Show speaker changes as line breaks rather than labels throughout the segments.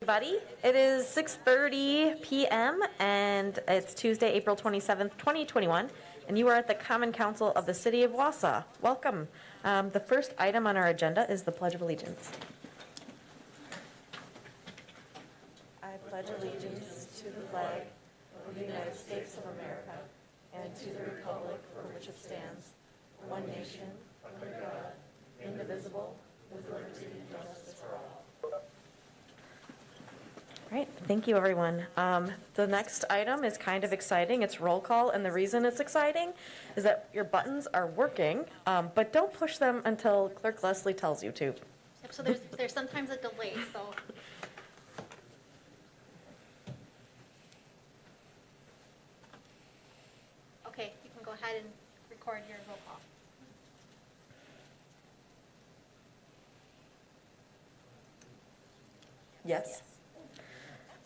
everybody. It is 6:30 p.m. and it's Tuesday, April 27th, 2021, and you are at the Common Council of the City of Wausau. Welcome. The first item on our agenda is the Pledge of Allegiance. I pledge allegiance to the flag of the United States of America and to the republic for which it stands, one nation, under God, indivisible, with liberty and justice for all. Right, thank you, everyone. The next item is kind of exciting. It's roll call, and the reason it's exciting is that your buttons are working, but don't push them until Clerk Leslie tells you to.
Yep, so there's sometimes a delay, so. Okay, you can go ahead and record your roll call.
Yes.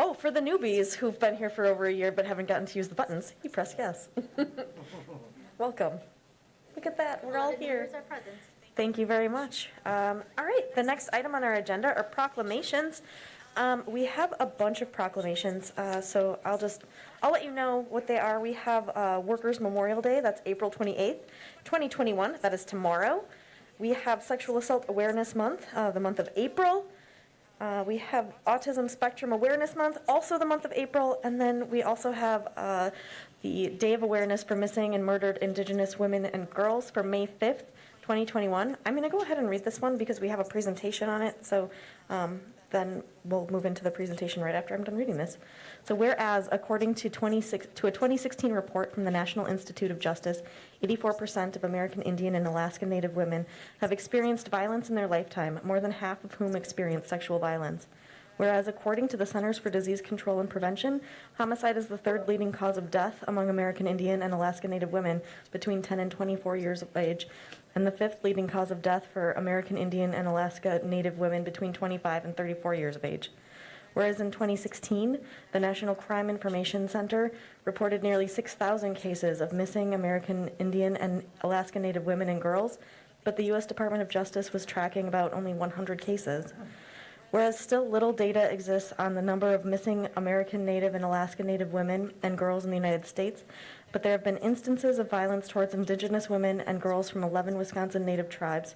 Oh, for the newbies who've been here for over a year but haven't gotten to use the buttons, you press yes. Welcome. Look at that, we're all here.
Members are present.
Thank you very much. All right, the next item on our agenda are proclamations. We have a bunch of proclamations, so I'll let you know what they are. We have Workers' Memorial Day, that's April 28th, 2021, that is tomorrow. We have Sexual Assault Awareness Month, the month of April. We have Autism Spectrum Awareness Month, also the month of April, and then we also have the Day of Awareness for Missing and Murdered Indigenous Women and Girls for May 5th, 2021. I'm going to go ahead and read this one because we have a presentation on it, so then we'll move into the presentation right after I'm done reading this. So whereas, according to a 2016 report from the National Institute of Justice, 84% of American Indian and Alaska Native women have experienced violence in their lifetime, more than half of whom experienced sexual violence. Whereas, according to the Centers for Disease Control and Prevention, homicide is the third leading cause of death among American Indian and Alaska Native women between 10 and 24 years of age, and the fifth leading cause of death for American Indian and Alaska Native women between 25 and 34 years of age. Whereas in 2016, the National Crime Information Center reported nearly 6,000 cases of missing American Indian and Alaska Native women and girls, but the U.S. Department of Justice was tracking about only 100 cases. Whereas still little data exists on the number of missing American Native and Alaska Native women and girls in the United States, but there have been instances of violence towards Indigenous women and girls from 11 Wisconsin Native tribes.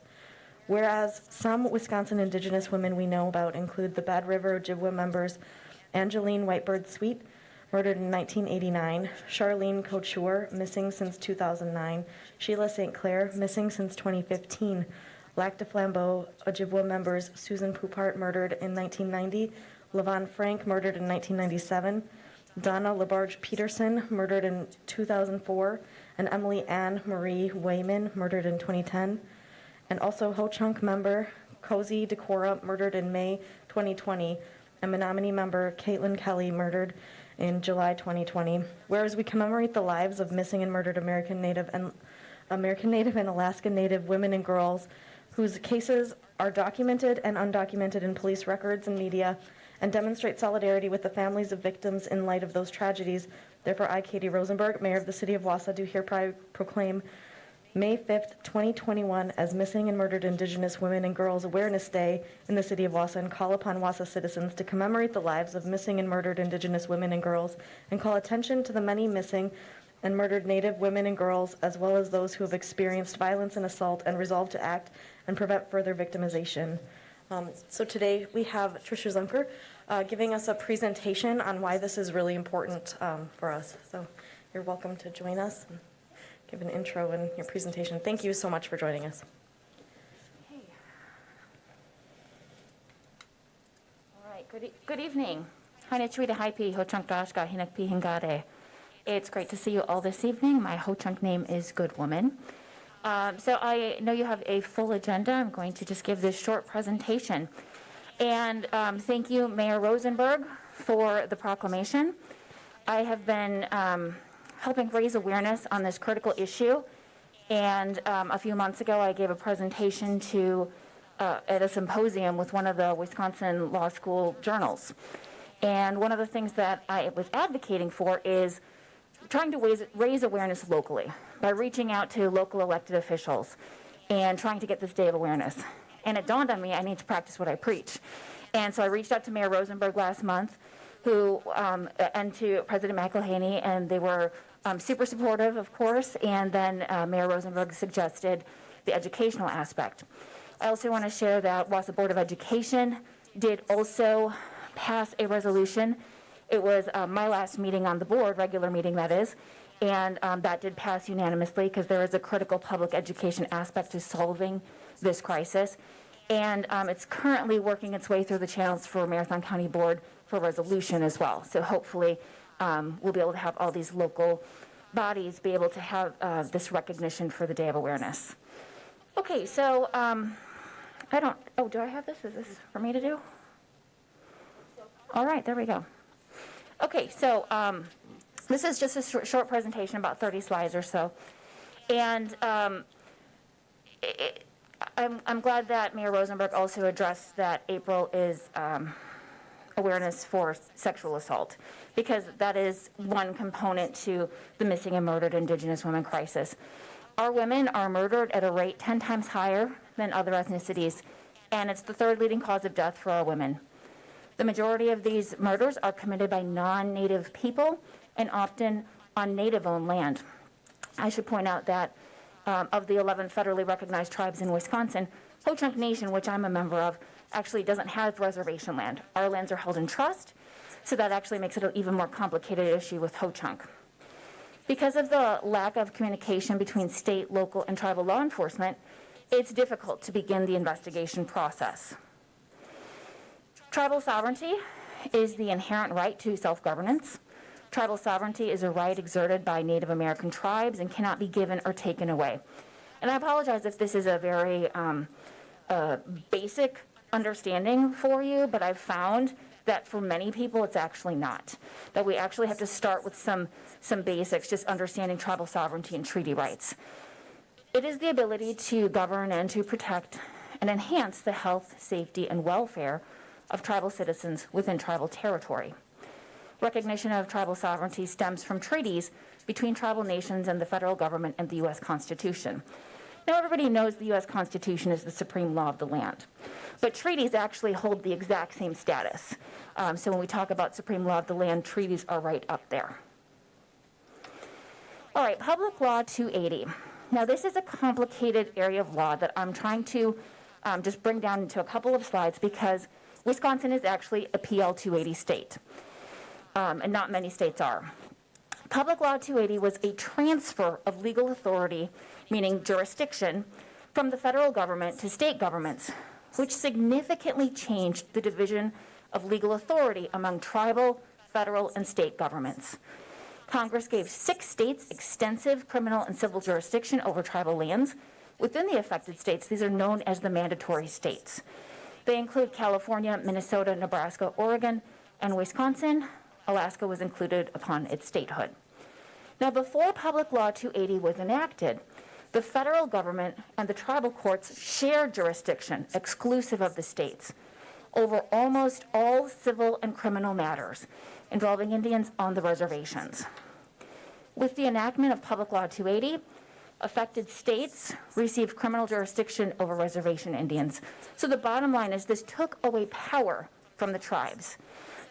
Whereas some Wisconsin Indigenous women we know about include the Bad River Ojibwa members Angeline Whitebird Sweet, murdered in 1989, Charlene Couture, missing since 2009, Sheila St. Clair, missing since 2015, Lac de Flambeau Ojibwa members Susan Poupart, murdered in 1990, Levon Frank, murdered in 1997, Donna LaBarge Peterson, murdered in 2004, and Emily Ann Marie Wayman, murdered in 2010, and also Ho-Chunk member Cozy Decora, murdered in May 2020, and Menominee member Caitlin Kelly, murdered in July 2020. Whereas we commemorate the lives of missing and murdered American Native and Alaska Native women and girls whose cases are documented and undocumented in police records and media, and demonstrate solidarity with the families of victims in light of those tragedies. Therefore, I, Katie Rosenberg, Mayor of the City of Wausau, do hereby proclaim May 5th, 2021 as Missing and Murdered Indigenous Women and Girls Awareness Day in the City of Wausau, and call upon Wausau citizens to commemorate the lives of missing and murdered Indigenous women and girls, and call attention to the many missing and murdered Native women and girls, as well as those who have experienced violence and assault, and resolve to act and prevent further victimization. So today we have Tricia Zunker giving us a presentation on why this is really important for us. So you're welcome to join us and give an intro in your presentation. Thank you so much for joining us.
Hey. All right, good evening. It's great to see you all this evening. My Ho-Chunk name is Good Woman. So I know you have a full agenda. I'm going to just give this short presentation. And thank you, Mayor Rosenberg, for the proclamation. I have been helping raise awareness on this critical issue. And a few months ago, I gave a presentation at a symposium with one of the Wisconsin Law School journals. And one of the things that I was advocating for is trying to raise awareness locally by reaching out to local elected officials and trying to get this day of awareness. And it dawned on me I need to practice what I preach. And so I reached out to Mayor Rosenberg last month, and to President McElhaney, and they were super supportive, of course, and then Mayor Rosenberg suggested the educational aspect. I also want to share that Wausau Board of Education did also pass a resolution. It was my last meeting on the board, regular meeting that is, and that did pass unanimously because there is a critical public education aspect to solving this crisis. And it's currently working its way through the channels for Marathon County Board for resolution as well. So hopefully we'll be able to have all these local bodies be able to have this recognition for the Day of Awareness. Okay, so do I have this? Is this for me to do? All right, there we go. Okay, so this is just a short presentation, about 30 slides or so. And I'm glad that Mayor Rosenberg also addressed that April is awareness for sexual assault, because that is one component to the missing and murdered Indigenous women crisis. Our women are murdered at a rate 10 times higher than other ethnicities, and it's the third leading cause of death for our women. The majority of these murders are committed by non-Native people and often on Native-owned land. I should point out that of the 11 federally recognized tribes in Wisconsin, Ho-Chunk Nation, which I'm a member of, actually doesn't have reservation land. Our lands are held in trust, so that actually makes it an even more complicated issue with Ho-Chunk. Because of the lack of communication between state, local, and tribal law enforcement, it's difficult to begin the investigation process. Tribal sovereignty is the inherent right to self-governance. Tribal sovereignty is a right exerted by Native American tribes and cannot be given or taken away. And I apologize if this is a very basic understanding for you, but I've found that for many people it's actually not. That we actually have to start with some basics, just understanding tribal sovereignty and treaty rights. It is the ability to govern and to protect and enhance the health, safety, and welfare of tribal citizens within tribal territory. Recognition of tribal sovereignty stems from treaties between tribal nations and the federal government and the U.S. Constitution. Now, everybody knows the U.S. Constitution is the supreme law of the land, but treaties actually hold the exact same status. So when we talk about supreme law of the land, treaties are right up there. All right, Public Law 280. Now, this is a complicated area of law that I'm trying to just bring down into a couple of slides because Wisconsin is actually a PL 280 state, and not many states are. Public Law 280 was a transfer of legal authority, meaning jurisdiction, from the federal government to state governments, which significantly changed the division of legal authority among tribal, federal, and state governments. Congress gave 6 states extensive criminal and civil jurisdiction over tribal lands. Within the affected states, these are known as the mandatory states. They include California, Minnesota, Nebraska, Oregon, and Wisconsin. Alaska was included upon its statehood. Now, before Public Law 280 was enacted, the federal government and the tribal courts shared jurisdiction, exclusive of the states, over almost all civil and criminal matters involving Indians on the reservations. With the enactment of Public Law 280, affected states received criminal jurisdiction over reservation Indians. So the bottom line is this took away power from the tribes.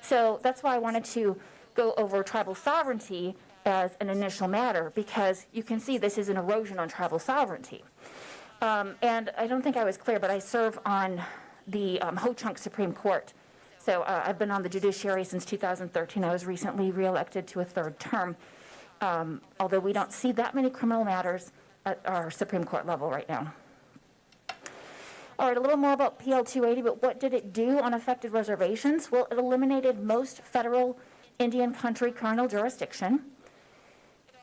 So that's why I wanted to go over tribal sovereignty as an initial matter, because you can see this is an erosion on tribal sovereignty. And I don't think I was clear, but I serve on the Ho-Chunk Supreme Court. So I've been on the judiciary since 2013. I was recently reelected to a 3rd term, although we don't see that many criminal matters at our Supreme Court level right now. All right, a little more about PL 280, but what did it do on affected reservations? Well, it eliminated most federal Indian country criminal jurisdiction.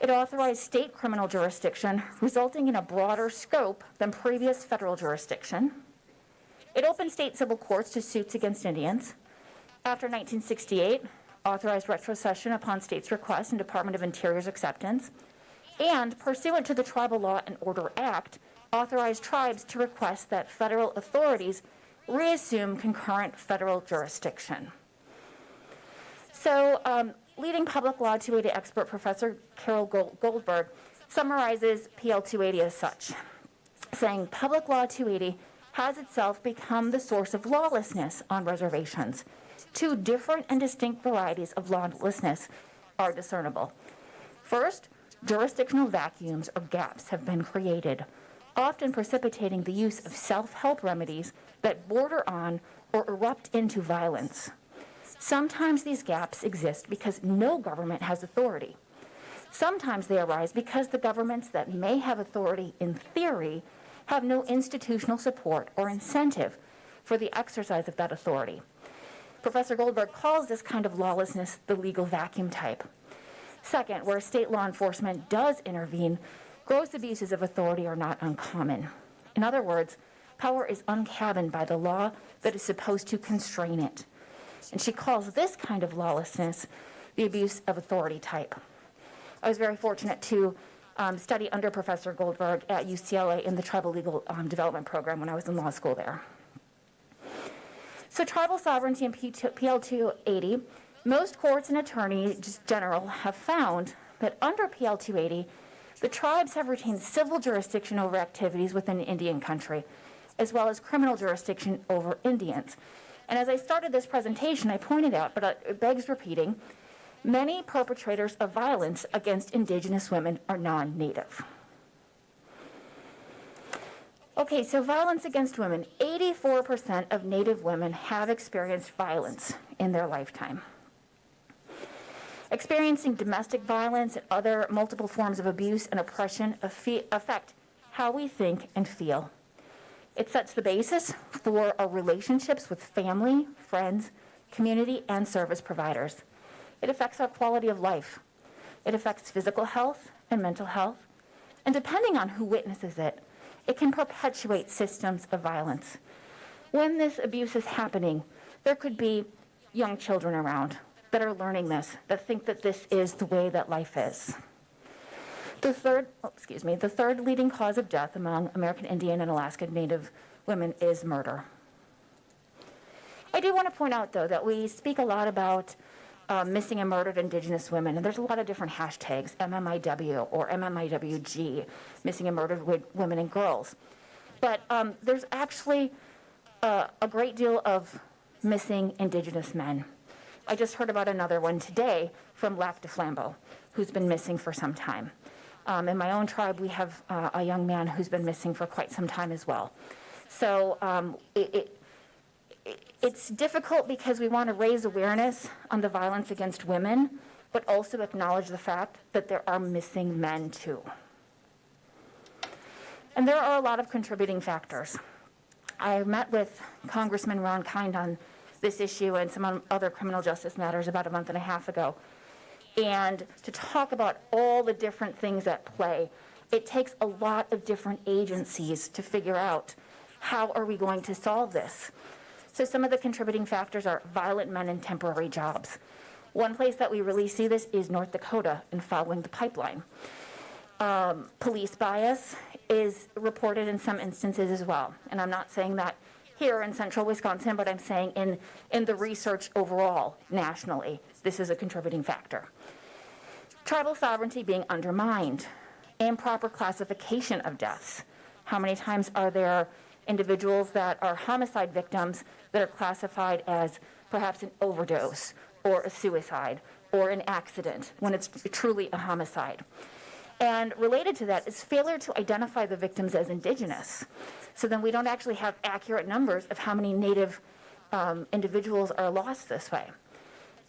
It authorized state criminal jurisdiction, resulting in a broader scope than previous federal jurisdiction. It opened state civil courts to suits against Indians. After 1968, authorized retrocession upon states' request and Department of Interior's acceptance. And pursuant to the Tribal Law and Order Act, authorized tribes to request that federal authorities reassume concurrent federal jurisdiction. So, leading Public Law 280 expert Professor Carol Goldberg summarizes PL 280 as such, saying Public Law 280 has itself become the source of lawlessness on reservations. Two different and distinct varieties of lawlessness are discernible. First, jurisdictional vacuums or gaps have been created, often precipitating the use of self-help remedies that border on or erupt into violence. Sometimes these gaps exist because no government has authority. Sometimes they arise because the governments that may have authority in theory have no institutional support or incentive for the exercise of that authority. Professor Goldberg calls this kind of lawlessness the legal vacuum type. Second, where state law enforcement does intervene, gross abuses of authority are not uncommon. In other words, power is uncabined by the law that is supposed to constrain it. And she calls this kind of lawlessness the abuse of authority type. I was very fortunate to study under Professor Goldberg at UCLA in the Tribal Legal Development Program when I was in law school there. So tribal sovereignty and PL 280, most courts and attorneys general have found that under PL 280, the tribes have retained civil jurisdiction over activities within Indian country, as well as criminal jurisdiction over Indians. And as I started this presentation, I pointed out, but it begs repeating, many perpetrators of violence against Indigenous women are non-Native. Okay, so violence against women. 84% of Native women have experienced violence in their lifetime. Experiencing domestic violence and other multiple forms of abuse and oppression affect how we think and feel. It sets the basis for our relationships with family, friends, community, and service providers. It affects our quality of life. It affects physical health and mental health. And depending on who witnesses it, it can perpetuate systems of violence. When this abuse is happening, there could be young children around that are learning this, that think that this is the way that life is. The third leading cause of death among American Indian and Alaska Native women is murder. I do want to point out, though, that we speak a lot about missing and murdered Indigenous women, and there's a lot of different hashtags, MMIW or MMIWG, missing and murdered women and girls. But there's actually a great deal of missing Indigenous men. I just heard about another one today from Lac de Flambeau, who's been missing for some time. In my own tribe, we have a young man who's been missing for quite some time as well. So it's difficult because we want to raise awareness on the violence against women, but also acknowledge the fact that there are missing men too. And there are a lot of contributing factors. I met with Congressman Ron Kind on this issue and some other criminal justice matters about a month and a half ago. And to talk about all the different things at play, it takes a lot of different agencies to figure out how are we going to solve this. So some of the contributing factors are violent men in temporary jobs. One place that we really see this is North Dakota and following the pipeline. Police bias is reported in some instances as well. And I'm not saying that here in central Wisconsin, but I'm saying in the research overall, nationally, this is a contributing factor. Tribal sovereignty being undermined, improper classification of deaths. How many times are there individuals that are homicide victims that are classified as perhaps an overdose or a suicide or an accident when it's truly a homicide? And related to that is failure to identify the victims as Indigenous. So then we don't actually have accurate numbers of how many Native individuals are lost this way.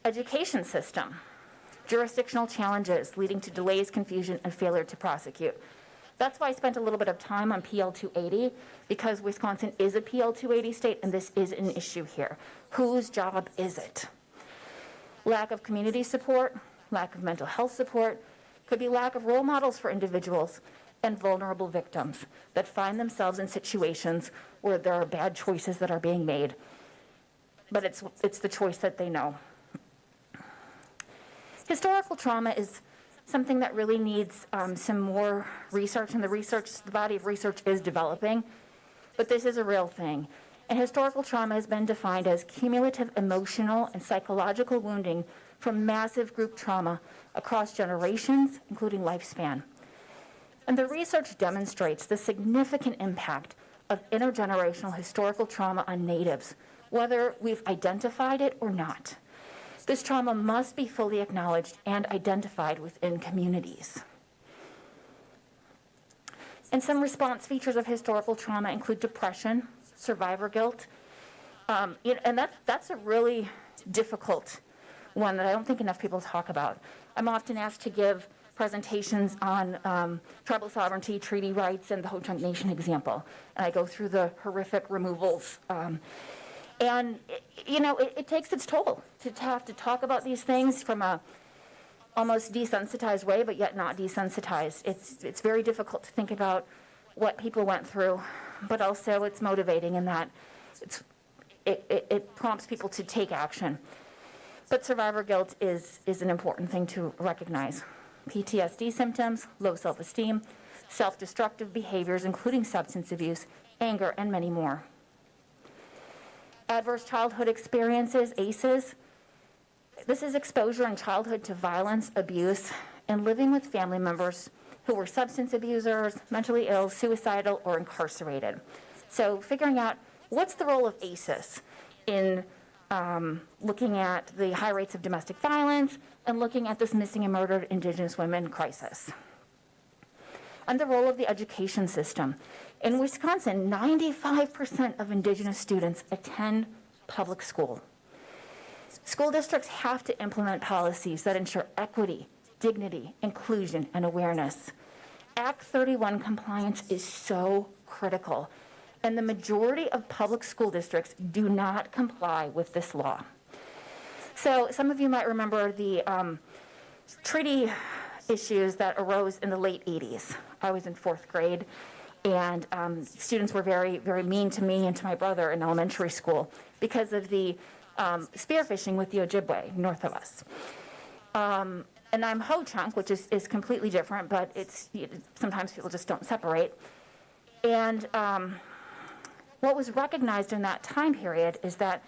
Education system, jurisdictional challenges leading to delays, confusion, and failure to prosecute. That's why I spent a little bit of time on PL 280, because Wisconsin is a PL 280 state, and this is an issue here. Whose job is it? Lack of community support, lack of mental health support, could be lack of role models for individuals and vulnerable victims that find themselves in situations where there are bad choices that are being made, but it's the choice that they know. Historical trauma is something that really needs some more research, and the body of research is developing, but this is a real thing. And historical trauma has been defined as cumulative emotional and psychological wounding from massive group trauma across generations, including lifespan. And the research demonstrates the significant impact of intergenerational historical trauma on Natives, whether we've identified it or not. This trauma must be fully acknowledged and identified within communities. And some response features of historical trauma include depression, survivor guilt, and that's a really difficult one that I don't think enough people talk about. I'm often asked to give presentations on tribal sovereignty, treaty rights, and the Ho-Chunk Nation example. And I go through the horrific removals. And it takes its toll to have to talk about these things from a almost desensitized way, but yet not desensitized. It's very difficult to think about what people went through, but also it's motivating in that it prompts people to take action. But survivor guilt is an important thing to recognize. PTSD symptoms, low self-esteem, self-destructive behaviors, including substance abuse, anger, and many more. Adverse childhood experiences, ACEs. This is exposure in childhood to violence, abuse, and living with family members who were substance abusers, mentally ill, suicidal, or incarcerated. So figuring out what's the role of ACEs in looking at the high rates of domestic violence and looking at this missing and murdered Indigenous women crisis. And the role of the education system. In Wisconsin, 95% of Indigenous students attend public school. School districts have to implement policies that ensure equity, dignity, inclusion, and awareness. Act 31 compliance is so critical, and the majority of public school districts do not comply with this law. So some of you might remember the treaty issues that arose in the late 80s. I was in 4th grade, and students were very, very mean to me and to my brother in elementary school because of the spearfishing with the Ojibwe north of us. And I'm Ho-Chunk, which is completely different, but sometimes people just don't separate. And what was recognized in that time period is that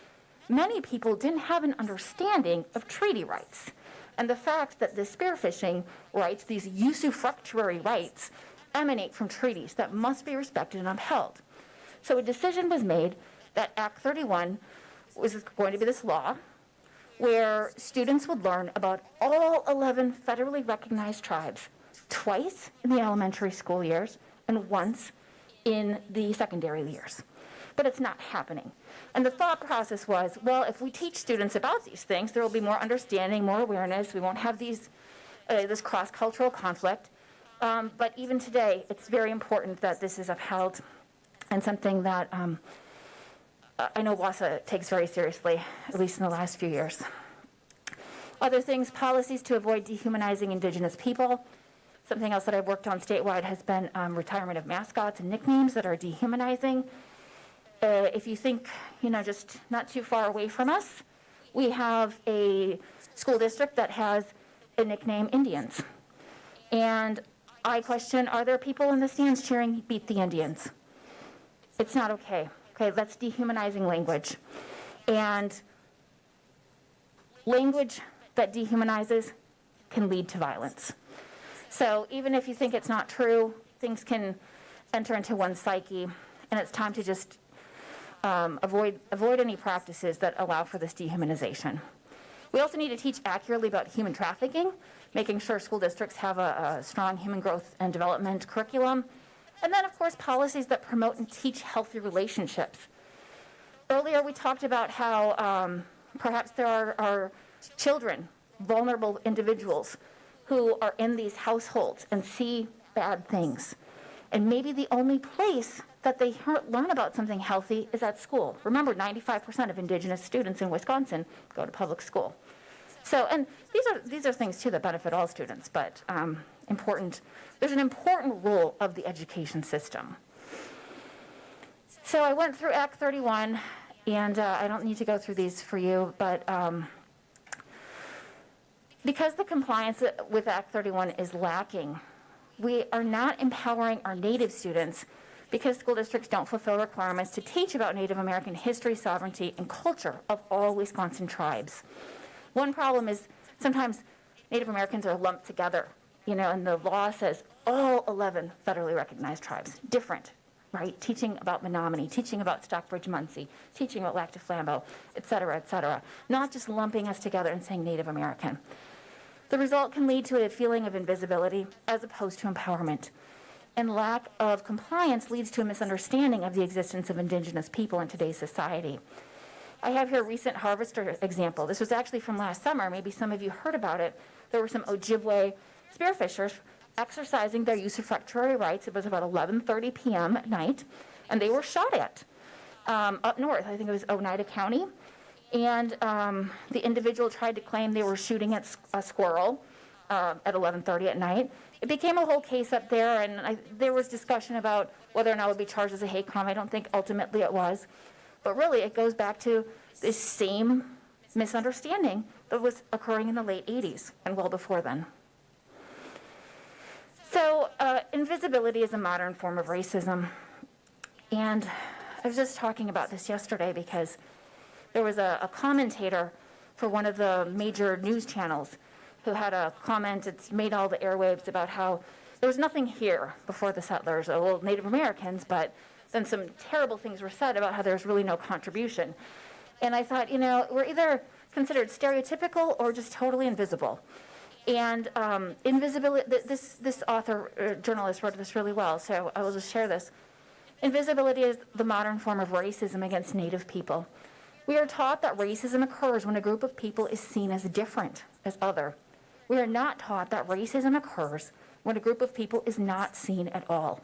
many people didn't have an understanding of treaty rights. And the fact that the spearfishing rights, these usufructuary rights, emanate from treaties that must be respected and upheld. So a decision was made that Act 31 was going to be this law where students would learn about all 11 federally recognized tribes twice in the elementary school years and once in the secondary years. But it's not happening. And the thought process was, well, if we teach students about these things, there will be more understanding, more awareness. We won't have this cross-cultural conflict. But even today, it's very important that this is upheld and something that I know Wausau takes very seriously, at least in the last few years. Other things, policies to avoid dehumanizing Indigenous people. Something else that I've worked on statewide has been retirement of mascots and nicknames that are dehumanizing. If you think, just not too far away from us, we have a school district that has a nickname Indians. And I question, are there people in the stands cheering, "Beat the Indians"? It's not okay. Okay, that's dehumanizing language. And language that dehumanizes can lead to violence. So even if you think it's not true, things can enter into one's psyche, and it's time to just avoid any practices that allow for this dehumanization. We also need to teach accurately about human trafficking, making sure school districts have a strong human growth and development curriculum. And then, of course, policies that promote and teach healthy relationships. Earlier, we talked about how perhaps there are children, vulnerable individuals, who are in these households and see bad things. And maybe the only place that they learn about something healthy is at school. Remember, 95% of Indigenous students in Wisconsin go to public school. So, and these are things, too, that benefit all students, but there's an important role of the education system. So I went through Act 31, and I don't need to go through these for you, but because the compliance with Act 31 is lacking, we are not empowering our Native students because school districts don't fulfill requirements to teach about Native American history, sovereignty, and culture of all Wisconsin tribes. One problem is sometimes Native Americans are lumped together, and the law says all 11 federally recognized tribes. Different. right? Teaching about Menominee, teaching about Stockbridge-Munsee, teaching about Lac du Flambeau, et cetera, not just lumping us together and saying Native American. The result can lead to a feeling of invisibility as opposed to empowerment. And lack of compliance leads to a misunderstanding of the existence of Indigenous people in today's society. I have here a recent harvester example. This was actually from last summer. Maybe some of you heard about it. There were some Ojibwe spearfishers exercising their usufructuary rights. It was about 11:30 p.m. at night, and they were shot at up north. I think it was Oneida County. And the individual tried to claim they were shooting at a squirrel at 11:30 at night. It became a whole case up there, and there was discussion about whether or not it would be charged as a hate crime. I don't think ultimately it was. But really, it goes back to this same misunderstanding that was occurring in the late 80s and well before then. So invisibility is a modern form of racism. And I was just talking about this yesterday because there was a commentator for one of the major news channels who had a comment. It's made all the airwaves about how there was nothing here before the settlers, well, Native Americans, but then some terrible things were said about how there's really no contribution. And I thought, we're either considered stereotypical or just totally invisible. And invisibility, this author, journalist wrote this really well, so I will just share this. Invisibility is the modern form of racism against Native people. We are taught that racism occurs when a group of people is seen as different, as other. We are not taught that racism occurs when a group of people is not seen at all.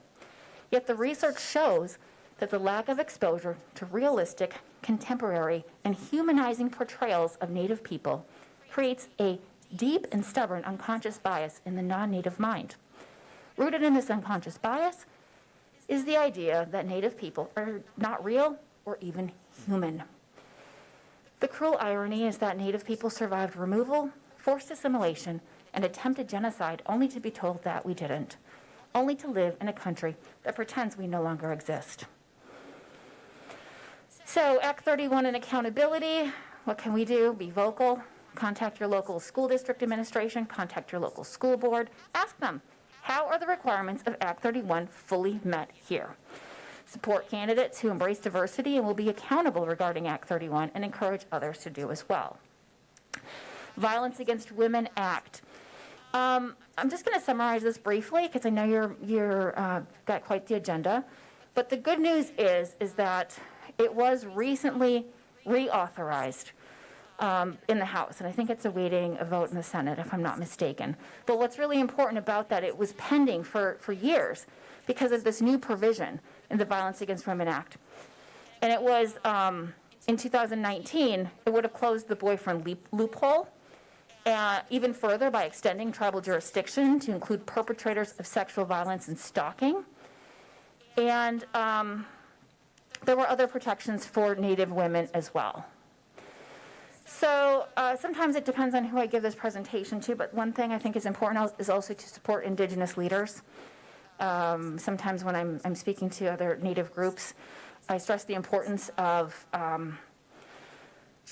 Yet the research shows that the lack of exposure to realistic, contemporary, and humanizing portrayals of Native people creates a deep and stubborn unconscious bias in the non-Native mind. Rooted in this unconscious bias is the idea that Native people are not real or even human. The cruel irony is that Native people survived removal, forced assimilation, and attempted genocide only to be told that we didn't, only to live in a country that pretends we no longer exist. So Act 31 and accountability, what can we do? Be vocal, contact your local school district administration, contact your local school board, ask them, how are the requirements of Act 31 fully met here? Support candidates who embrace diversity and will be accountable regarding Act 31 and encourage others to do as well. Violence Against Women Act. I'm just going to summarize this briefly because I know you're got quite the agenda. But the good news is that it was recently reauthorized in the House, and I think it's awaiting a vote in the Senate, if I'm not mistaken. But what's really important about that, it was pending for years because of this new provision in the Violence Against Women Act. And it was, in 2019, it would have closed the boyfriend loophole even further by extending tribal jurisdiction to include perpetrators of sexual violence and stalking. And there were other protections for Native women as well. So sometimes it depends on who I give this presentation to, but one thing I think is important is also to support Indigenous leaders. Sometimes when I'm speaking to other Native groups, I stress the importance of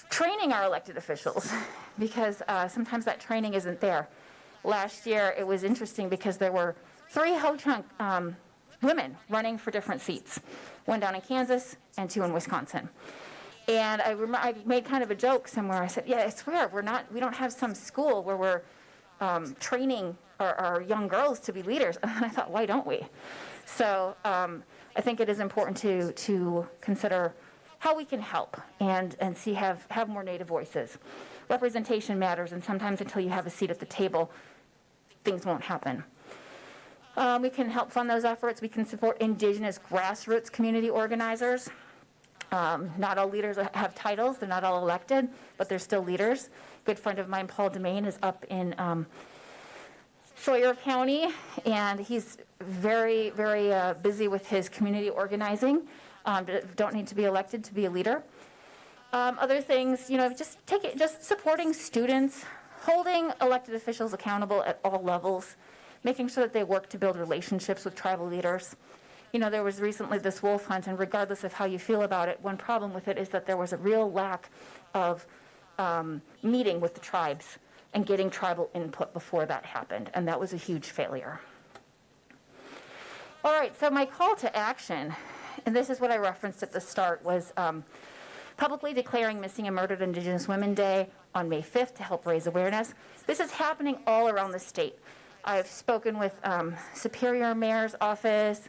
training our elected officials because sometimes that training isn't there. Last year, it was interesting because there were 3 Ho-Chunk women running for different seats, 1 down in Kansas and 2 in Wisconsin. And I made kind of a joke somewhere. I said, yeah, I swear, we don't have some school where we're training our young girls to be leaders. And I thought, why don't we? So I think it is important to consider how we can help and have more Native voices. Representation matters, and sometimes until you have a seat at the table, things won't happen. We can help fund those efforts. We can support Indigenous grassroots community organizers. Not all leaders have titles. They're not all elected, but they're still leaders. A good friend of mine, Paul Demain, is up in Sawyer County, and he's very, very busy with his community organizing. Don't need to be elected to be a leader. Other things, just supporting students, holding elected officials accountable at all levels, making sure that they work to build relationships with tribal leaders. There was recently this wolf hunt, and regardless of how you feel about it, one problem with it is that there was a real lack of meeting with the tribes and getting tribal input before that happened, and that was a huge failure. All right, so my call to action, and this is what I referenced at the start, was publicly declaring Missing and Murdered Indigenous Women Day on May 5th to help raise awareness. This is happening all around the state. I've spoken with Superior Mayor's office,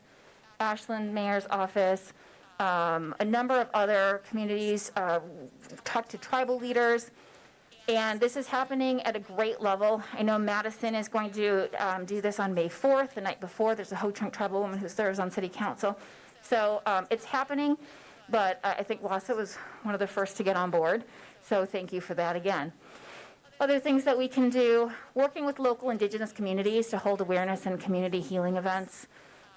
Ashland Mayor's office, a number of other communities, talked to tribal leaders, and this is happening at a great level. I know Madison is going to do this on May 4th, the night before. There's a Ho-Chunk tribal woman who serves on city council. So it's happening, but I think Wausau was one of the first to get on board. So thank you for that again. Other things that we can do, working with local Indigenous communities to hold awareness and community healing events,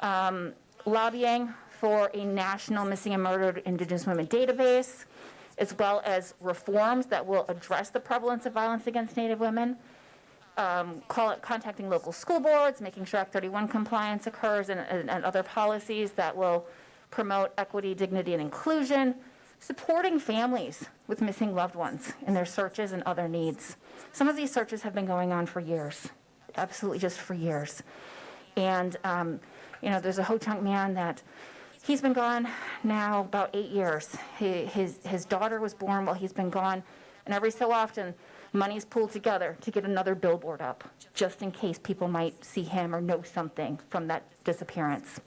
lobbying for a national missing and murdered Indigenous women database, as well as reforms that will address the prevalence of violence against Native women, contacting local school boards, making sure Act 31 compliance occurs, and other policies that will promote equity, dignity, and inclusion, supporting families with missing loved ones in their searches and other needs. Some of these searches have been going on for years, absolutely just for years. And, there's a Ho-Chunk man that he's been gone now about 8 years. His daughter was born while he's been gone, and every so often, money's pulled together to get another billboard up, just in case people might see him or know something from that disappearance.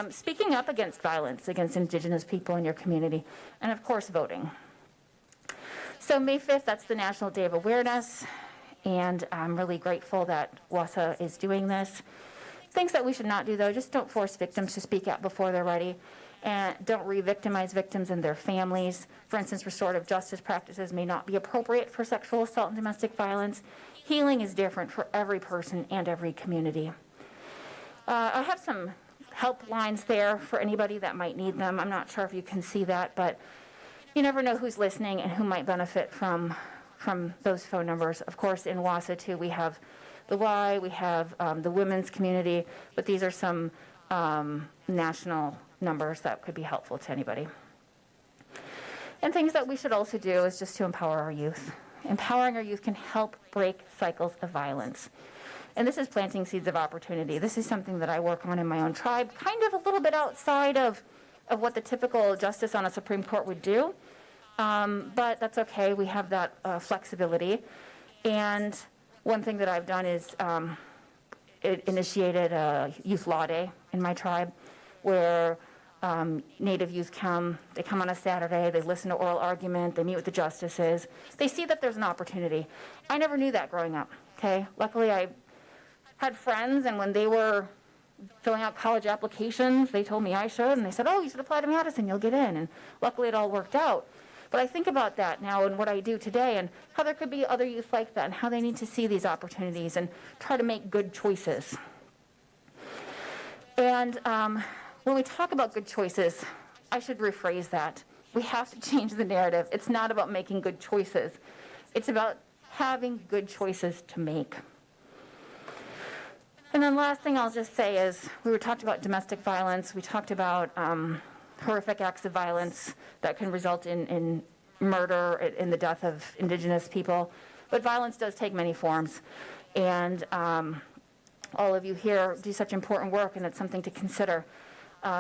Speaking up against violence against Indigenous people in your community, and of course, voting. So May 5th, that's the National Day of Awareness, and I'm really grateful that Wausau is doing this. Things that we should not do, though, just don't force victims to speak out before they're ready, and don't re-victimize victims and their families. For instance, restorative justice practices may not be appropriate for sexual assault and domestic violence. Healing is different for every person and every community. I have some helplines there for anybody that might need them. I'm not sure if you can see that, but you never know who's listening and who might benefit from those phone numbers. Of course, in Wausau, too, we have the Y, we have the women's community, but these are some national numbers that could be helpful to anybody. And things that we should also do is just to empower our youth. Empowering our youth can help break cycles of violence. And this is planting seeds of opportunity. This is something that I work on in my own tribe, kind of a little bit outside of what the typical justice on a Supreme Court would do. But that's okay, we have that flexibility. And one thing that I've done is initiated a youth law day in my tribe where Native youth they come on a Saturday, they listen to oral argument, they meet with the justices. They see that there's an opportunity. I never knew that growing up, okay? Luckily, I had friends, and when they were filling out college applications, they told me I should, and they said, oh, you should apply to Madison, you'll get in. And luckily, it all worked out. But I think about that now and what I do today and how there could be other youth like that and how they need to see these opportunities and try to make good choices. And when we talk about good choices, I should rephrase that. We have to change the narrative. It's not about making good choices. It's about having good choices to make. And then last thing I'll just say is we were talking about domestic violence. We talked about horrific acts of violence that can result in murder, in the death of Indigenous people. But violence does take many forms. And all of you here do such important work, and it's something to consider.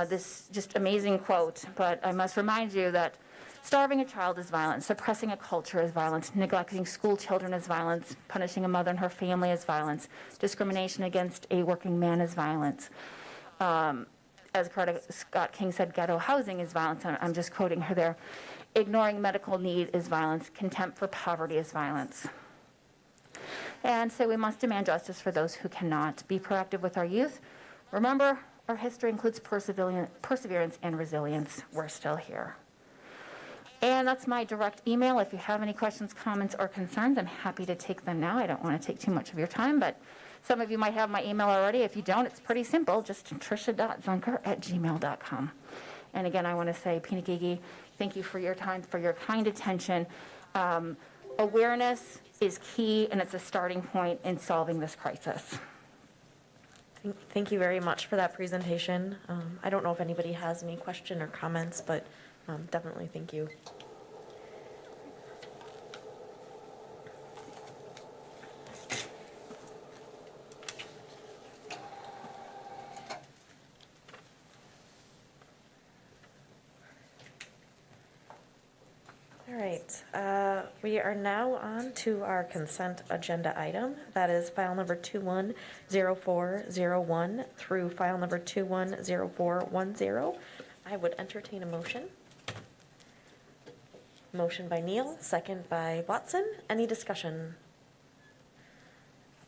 This just amazing quote, but I must remind you that starving a child is violence, suppressing a culture is violence, neglecting school children is violence, punishing a mother and her family is violence, discrimination against a working man is violence. As Coretta Scott King said, ghetto housing is violence. I'm just quoting her there. Ignoring medical need is violence. Contempt for poverty is violence. And so we must demand justice for those who cannot. Be proactive with our youth. Remember, our history includes perseverance and resilience. We're still here. And that's my direct email. If you have any questions, comments, or concerns, I'm happy to take them now. I don't want to take too much of your time, but some of you might have my email already. If you don't, it's pretty simple. Just trisha.zunker@gmail.com. And again, I want to say, Pinagigi, thank you for your time, for your kind attention. Awareness is key, and it's a starting point in solving this crisis.
Thank you very much for that presentation. I don't know if anybody has any question or comments, but definitely thank you. All right, we are now on to our consent agenda item. That is file number 210401 through file number 210410. I would entertain a motion. Motion by Neal, second by Watson. Any discussion?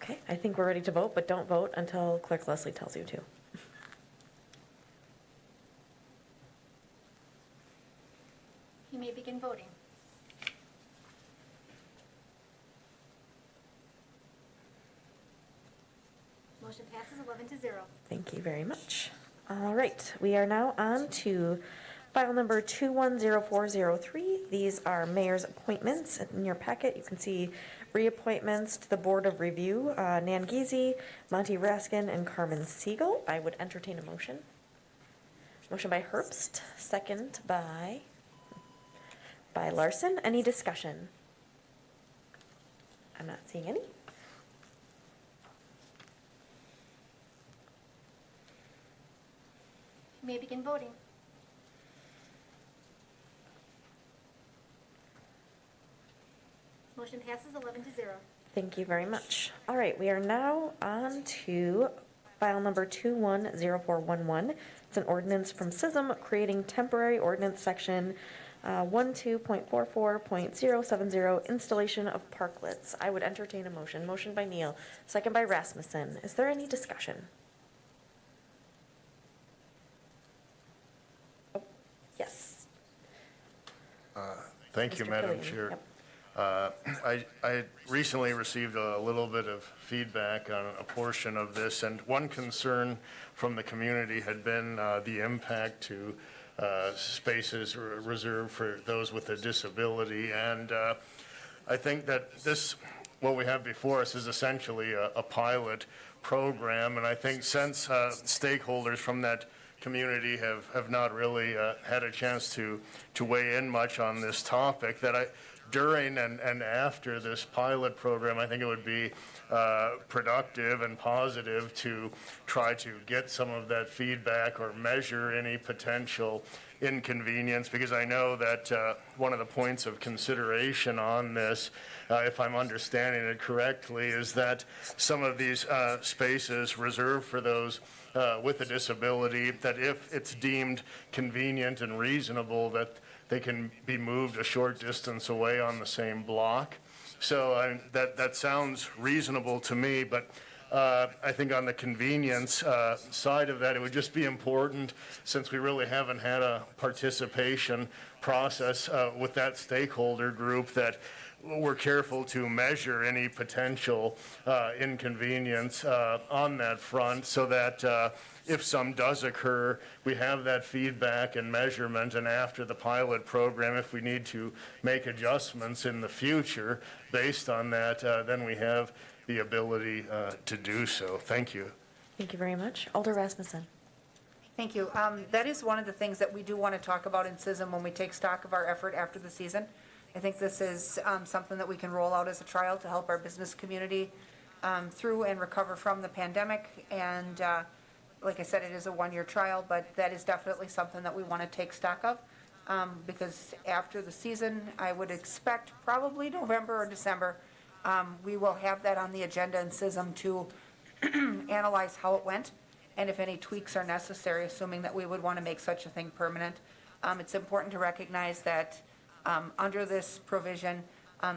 Okay, I think we're ready to vote, but don't vote until Clerk Leslie tells you to.
You may begin voting. Motion passes 11-0.
Thank you very much. All right, we are now on to file number 210403. These are mayor's appointments. In your packet, you can see reappointments to the Board of Review, Nan Giese, Monty Raskin, and Carmen Siegel. I would entertain a motion. Motion by Herbst, second by Larson. Any discussion? I'm not seeing any.
You may begin voting. Motion passes 11-0.
Thank you very much. All right, we are now on to file number 210411. It's an ordinance from SISM creating temporary ordinance section 12.44.070, installation of parklets. I would entertain a motion. Motion by Neal, second by Rasmussen. Is there any discussion? Oh, yes.
Thank you,
Mr.
Madam
Killian.
Chair.
Yep.
I recently received a little bit of feedback on a portion of this, and one concern from the community had been the impact to spaces reserved for those with a disability. And I think that what we have before us is essentially a pilot program, and I think since stakeholders from that community have not really had a chance to weigh in much on this topic, that during and after this pilot program, I think it would be productive and positive to try to get some of that feedback or measure any potential inconvenience, because I know that one of the points of consideration on this, if I'm understanding it correctly, is that some of these spaces reserved for those with a disability, that if it's deemed convenient and reasonable, that they can be moved a short distance away on the same block. So that sounds reasonable to me, but I think on the convenience side of that, it would just be important, since we really haven't had a participation process with that stakeholder group, that we're careful to measure any potential inconvenience on that front, so that if some does occur, we have that feedback and measurement, and after the pilot program, if we need to make adjustments in the future based on that, then we have the ability to do so. Thank you.
Thank you very much. Alder Rasmussen.
Thank you. That is one of the things that we do want to talk about in SISM when we take stock of our effort after the season. I think this is something that we can roll out as a trial to help our business community through and recover from the pandemic. And like I said, it is a one-year trial, but that is definitely something that we want to take stock of. Because after the season, I would expect probably November or December, we will have that on the agenda in SISM to analyze how it went and if any tweaks are necessary, assuming that we would want to make such a thing permanent. It's important to recognize that under this provision,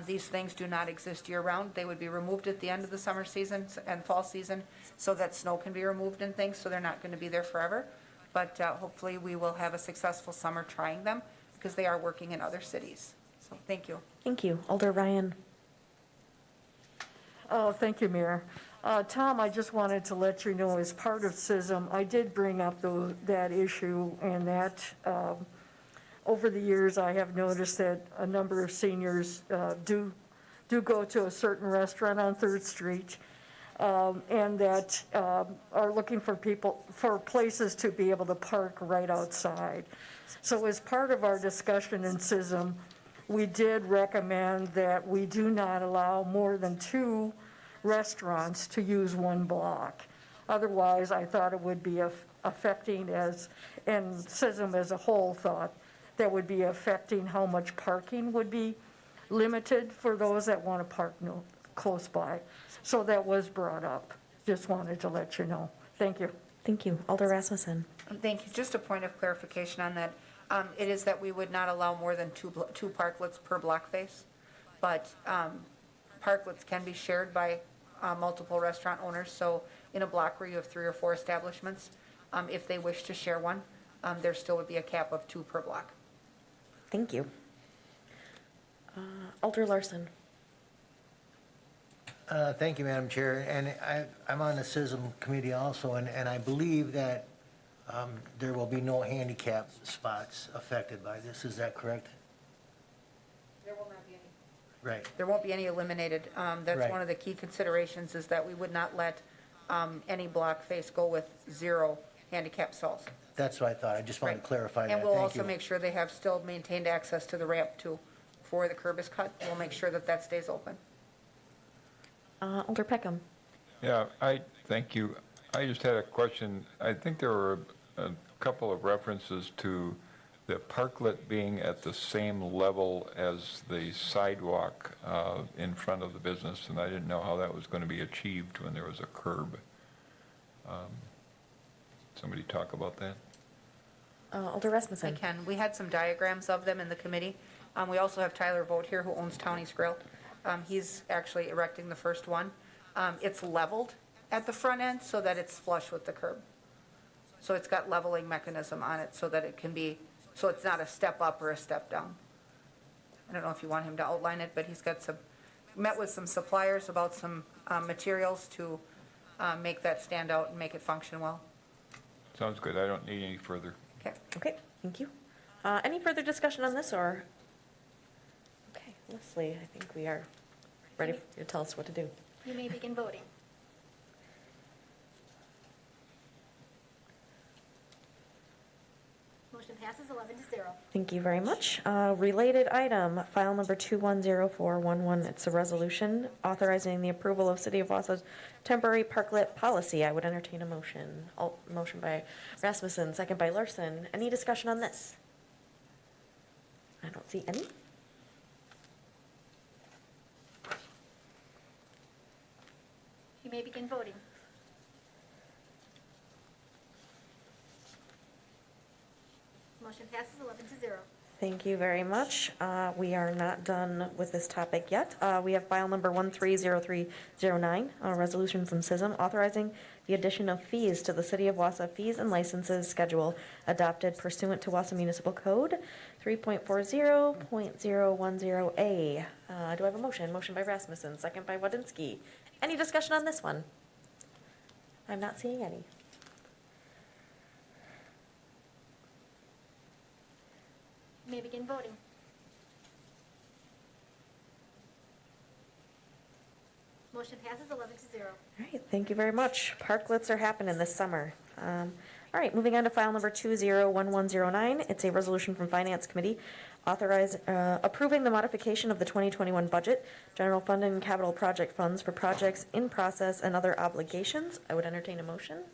these things do not exist year-round. They would be removed at the end of the summer season and fall season so that snow can be removed and things, so they're not going to be there forever. But hopefully we will have a successful summer trying them, because they are working in other cities. So thank you.
Thank you. Alder Ryan.
Oh, thank you, Mayor. Tom, I just wanted to let you know, as part of SISM, I did bring up that issue, and that over the years, I have noticed that a number of seniors do go to a certain restaurant on 3rd Street, and that are looking for places to be able to park right outside. So as part of our discussion in SISM, we did recommend that we do not allow more than 2 restaurants to use one block. Otherwise, I thought it would be affecting, and SISM as a whole thought that would be affecting how much parking would be limited for those that want to park close by. So that was brought up. Just wanted to let you know. Thank you.
Thank you. Alder Rasmussen.
Thank you. Just a point of clarification on that. It is that we would not allow more than two parklets per block face, but parklets can be shared by multiple restaurant owners. So in a block where you have 3 or 4 establishments, if they wish to share one, there still would be a cap of 2 per block.
Thank you. Alder Larson.
Thank you, Madam Chair. And I'm on the CISM committee also, and I believe that there will be no handicap spots affected by this. Is that correct?
There will not be any.
Right.
There won't be any eliminated. That's
Right.
one of the key considerations, is that we would not let any block face go with 0 handicap stalls.
That's what I thought. I just wanted to
Right.
clarify that.
And we'll
Thank
also
you.
make sure they have still maintained access to the ramp too. Before the curb is cut, we'll make sure that that stays open.
Alder Peckham.
Yeah, thank you. I just had a question. I think there were a couple of references to the parklet being at the same level as the sidewalk in front of the business, and I didn't know how that was going to be achieved when there was a curb. Somebody talk about that?
Alder
I
Rasmussen.
can. We had some diagrams of them in the committee. We also have Tyler Vogt here, who owns Townie's Grill. He's actually erecting the first one. It's leveled at the front end so that it's flush with the curb. So it's got leveling mechanism on it so that it can be, so it's not a step up or a step down. I don't know if you want him to outline it, but he's got met with some suppliers about some materials to make that stand out and make it function well.
Sounds good. I don't need any further.
Okay.
Okay, thank you. Any further discussion on this, or? Okay, Leslie, I think we are ready for you to tell us what to do.
You may begin voting. Motion passes 11-0.
Thank you very much. Related item, file number 210411. It's a resolution authorizing the approval of City of Wausau's temporary parklet policy. I would entertain a motion. Motion by Rasmussen, second by Larson. Any discussion on this? I don't see any.
You may begin voting. Motion passes 11-0.
Thank you very much. We are not done with this topic yet. We have file number 130309, a resolution from CISM authorizing the addition of fees to the City of Wausau fees and licenses schedule adopted pursuant to Wausau Municipal Code 3.40.010A. Do I have a motion? Motion by Rasmussen, second by Wadinski. Any discussion on this one? I'm not seeing any.
You may begin voting. Motion passes 11-0.
All right, thank you very much. Parklets are happening this summer. All right, moving on to file number 201109. It's a resolution from Finance Committee approving the modification of the 2021 budget, general fund and capital project funds for projects in process and other obligations. I would entertain a motion.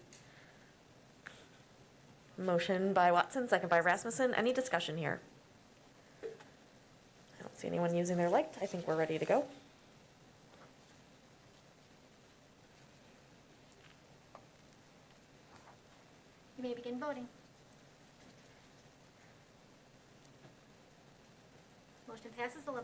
Motion by Watson, second by Rasmussen. Any discussion here? I don't see anyone using their light. I think we're ready to go.
You may begin voting. Motion passes 11-0.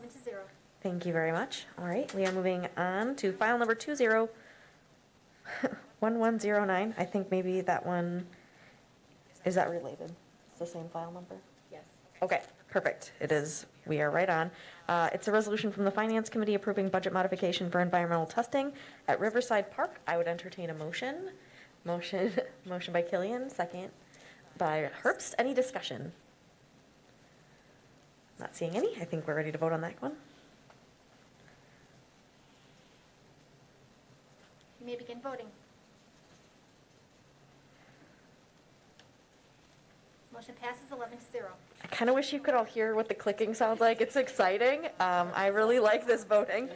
Thank you very much. All right, we are moving on to file number 201109. I think maybe that one, is that related? It's the same file number?
Yes.
Okay, perfect. It is, we are right on. It's a resolution from the Finance Committee approving budget modification for environmental testing at Riverside Park. I would entertain a motion. Motion by Killian, second by Herbst. Any discussion? Not seeing any. I think we're ready to vote on that one.
You may begin voting. Motion passes 11-0.
I kind of wish you could all hear what the clicking sounds like. It's exciting. I really like this voting.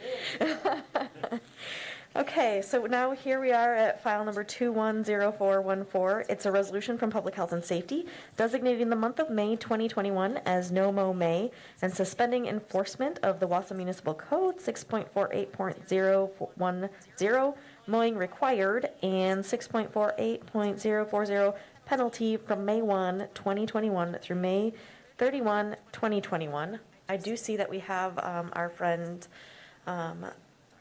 Okay, so now here we are at file number 210414. It's a resolution from Public Health and Safety designating the month of May 2021 as No Mow May and suspending enforcement of the Wausau Municipal Code 6.48.010, mowing required, and 6.48.040, penalty from May 1, 2021 through May 31, 2021. I do see that we have our friend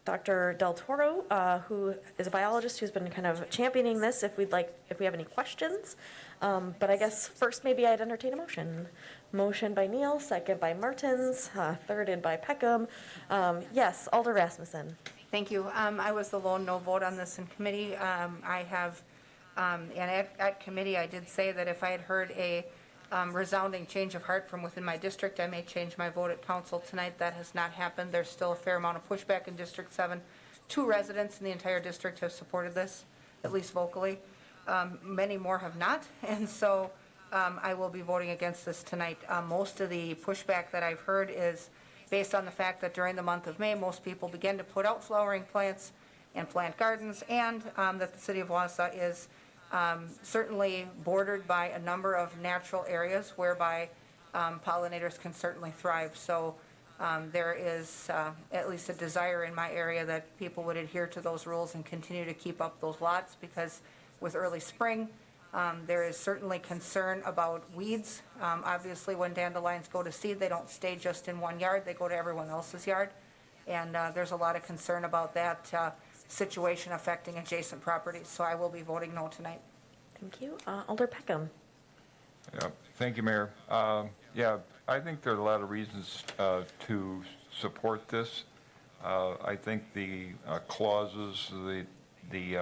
Dr. Del Toro, who is a biologist who's been kind of championing this if we have any questions. But I guess first maybe I'd entertain a motion. Motion by Neal, second by Martins, thirded by Peckham. Yes, Alder Rasmussen.
Thank you. I was the lone no vote on this in committee. I have, and at committee, I did say that if I had heard a resounding change of heart from within my district, I may change my vote at council tonight. That has not happened. There's still a fair amount of pushback in District 7. 2 residents in the entire district have supported this, at least vocally. Many more have not, and so I will be voting against this tonight. Most of the pushback that I've heard is based on the fact that during the month of May, most people begin to put out flowering plants and plant gardens, and that the city of Wausau is certainly bordered by a number of natural areas whereby pollinators can certainly thrive. So there is at least a desire in my area that people would adhere to those rules and continue to keep up those lots, because with early spring, there is certainly concern about weeds. Obviously, when dandelions go to seed, they don't stay just in one yard, they go to everyone else's yard. And there's a lot of concern about that situation affecting adjacent properties. So I will be voting no tonight.
Thank you. Alder Peckham.
Yeah, thank you, Mayor. Yeah, I think there are a lot of reasons to support this. I think the clauses, the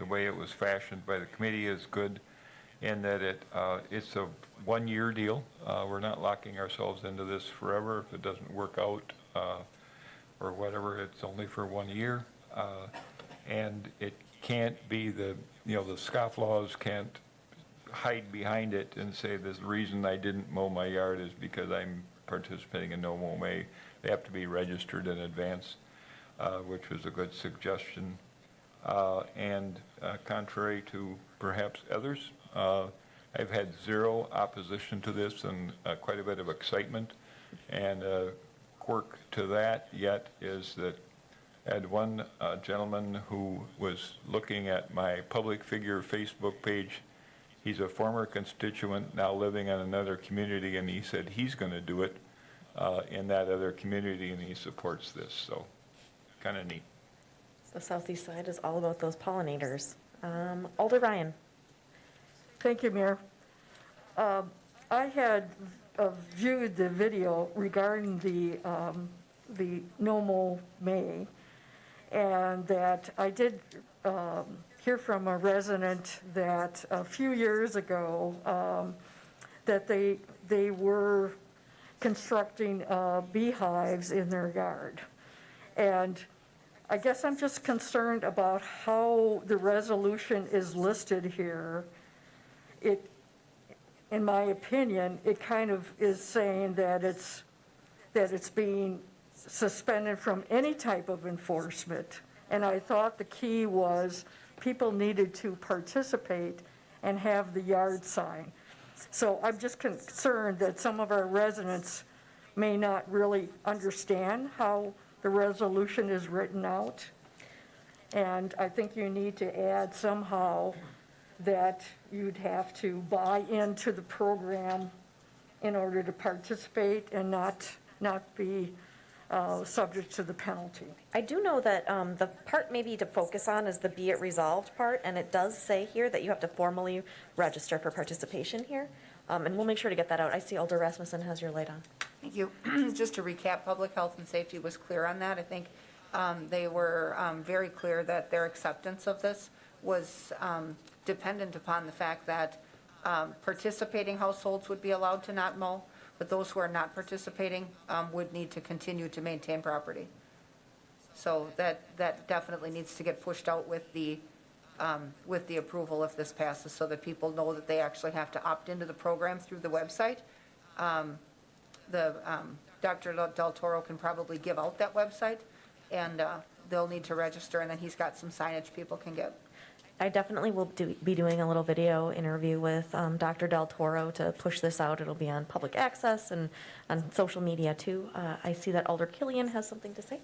way it was fashioned by the committee is good, in that it's a one-year deal. We're not locking ourselves into this forever. If it doesn't work out or whatever, it's only for 1 year. And it can't be the scofflaws can't hide behind it and say the reason I didn't mow my yard is because I'm participating in No Mow May. They have to be registered in advance, which was a good suggestion. And contrary to perhaps others, I've had zero opposition to this and quite a bit of excitement. And quirk to that yet is that I had one gentleman who was looking at my public figure Facebook page. He's a former constituent now living in another community, and he said he's going to do it in that other community, and he supports this. So kind of neat.
The southeast side is all about those pollinators. Alder Ryan.
Thank you, Mayor. I had viewed the video regarding the No Mow May, and that I did hear from a resident that a few years ago that they were constructing beehives in their yard. And I guess I'm just concerned about how the resolution is listed here. In my opinion, it kind of is saying that it's being suspended from any type of enforcement. And I thought the key was people needed to participate and have the yard sign. So I'm just concerned that some of our residents may not really understand how the resolution is written out. And I think you need to add somehow that you'd have to buy into the program in order to participate and not be subject to the penalty.
I do know that the part maybe to focus on is the be it resolved part, and it does say here that you have to formally register for participation here. And we'll make sure to get that out. I see Alder Rasmussen has your light on.
Thank you. Just to recap, Public Health and Safety was clear on that. I think they were very clear that their acceptance of this was dependent upon the fact that participating households would be allowed to not mow, but those who are not participating would need to continue to maintain property. So that definitely needs to get pushed out with the approval if this passes, so that people know that they actually have to opt into the program through the website. Dr. Del Toro can probably give out that website, and they'll need to register, and then he's got some signage people can get.
I definitely will be doing a little video interview with Dr. Del Toro to push this out. It'll be on public access and on social media too. I see that Alder Killian has something to say.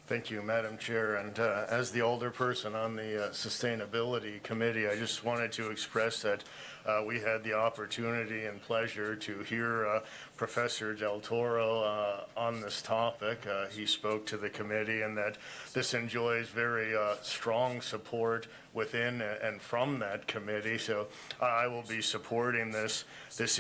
Thank you, Madam Chair. And as the older person on the Sustainability Committee, I just wanted to express that we had the opportunity and pleasure to hear Professor Del Toro on this topic. He spoke to the committee, and that this enjoys very strong support within and from that committee. So I will be supporting this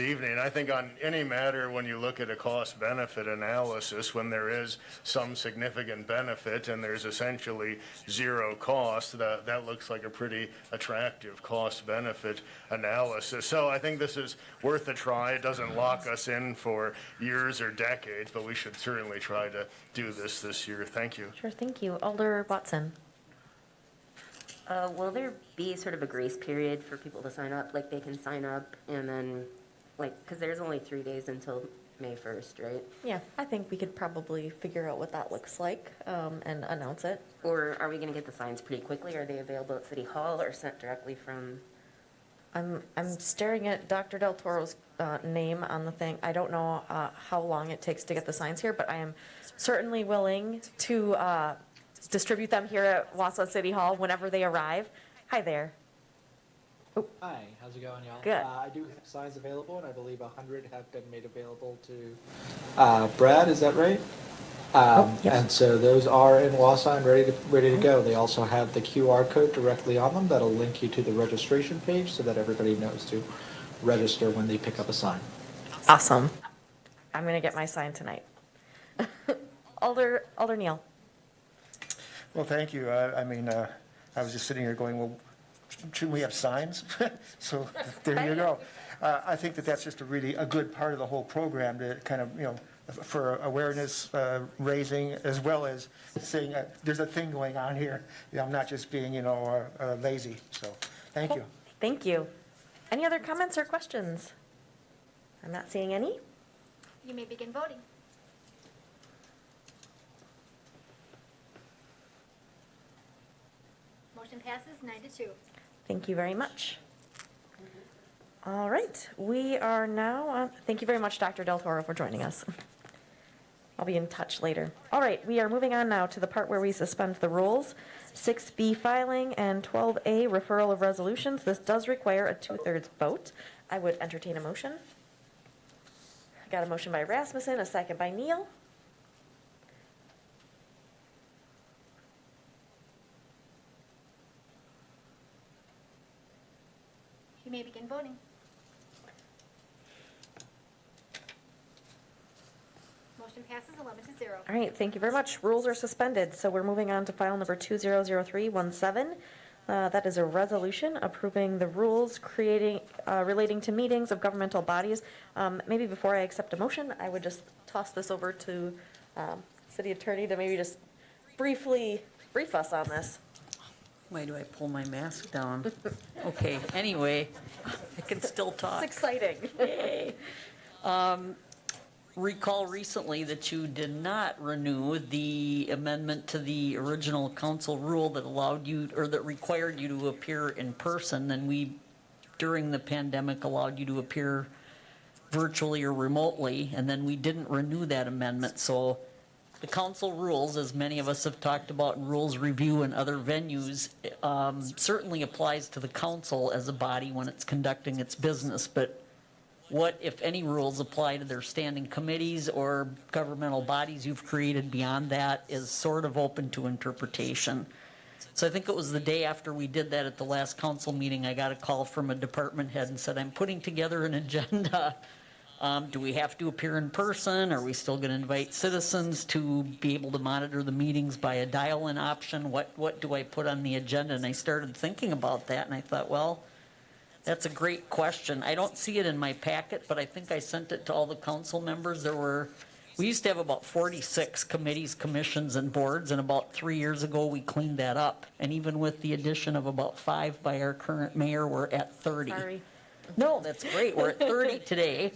evening. I think on any matter, when you look at a cost-benefit analysis, when there is some significant benefit and there's essentially zero cost, that looks like a pretty attractive cost-benefit analysis. So I think this is worth a try. It doesn't lock us in for years or decades, but we should certainly try to do this year. Thank you.
Sure, thank you. Alder Watson.
Will there be sort of a grace period for people to sign up? Like they can sign up and then, like, because there's only 3 days until May 1st, right?
Yeah, I think we could probably figure out what that looks like and announce it.
Or are we going to get the signs pretty quickly? Are they available at City Hall or sent directly from?
I'm staring at Dr. Del Toro's name on the thing. I don't know how long it takes to get the signs here, but I am certainly willing to distribute them here at Wausau City Hall whenever they arrive. Hi there.
Hi, how's it going, y'all?
Good.
I do have signs available, and I believe 100 have been made available to Brad, is that right?
yes.
And so those are in Wausau and ready to go. They also have the QR code directly on them that'll link you to the registration page so that everybody knows to register when they pick up a sign.
Awesome. I'm going to get my sign tonight. Alder Neal.
Well, thank you. I mean, I was just sitting here going, well, shouldn't we have signs? So there you go. I think that that's just a good part of the whole program to kind of, for awareness raising, as well as saying there's a thing going on here. I'm not just being, lazy. So thank you.
Thank you. Any other comments or questions? I'm not seeing any.
You may begin voting. Motion passes 9-2.
Thank you very much. All right, we are now on, thank you very much, Dr. Del Toro, for joining us. I'll be in touch later. All right, we are moving on now to the part where we suspend the rules. 6B filing and 12A referral of resolutions. This does require a 2/3 vote. I would entertain a motion. Got a motion by Rasmussen, a second by Neal.
You may begin voting. Motion passes 11-0.
All right, thank you very much. Rules are suspended, so we're moving on to file number 200317. That is a resolution approving the rules relating to meetings of governmental bodies. Maybe before I accept a motion, I would just toss this over to City Attorney to maybe just briefly brief us on this.
Why do I pull my mask down? Okay, anyway, I can still
It's
talk.
exciting.
Yay. Recall recently that you did not renew the amendment to the original council rule that allowed you, or that required you to appear in person, and we, during the pandemic, allowed you to appear virtually or remotely, and then we didn't renew that amendment. So the council rules, as many of us have talked about in rules review and other venues, certainly applies to the council as a body when it's conducting its business, but what, if any, rules apply to their standing committees or governmental bodies you've created beyond that is sort of open to interpretation. So I think it was the day after we did that at the last council meeting, I got a call from a department head and said, I'm putting together an agenda. Do we have to appear in person? Are we still going to invite citizens to be able to monitor the meetings by a dial-in option? What do I put on the agenda? And I started thinking about that, and I thought, well, that's a great question. I don't see it in my packet, but I think I sent it to all the council members. We used to have about 46 committees, commissions, and boards, and about 3 years ago, we cleaned that up. And even with the addition of about 5 by our current mayor, we're at 30.
Sorry.
No, that's great. We're at 30 today.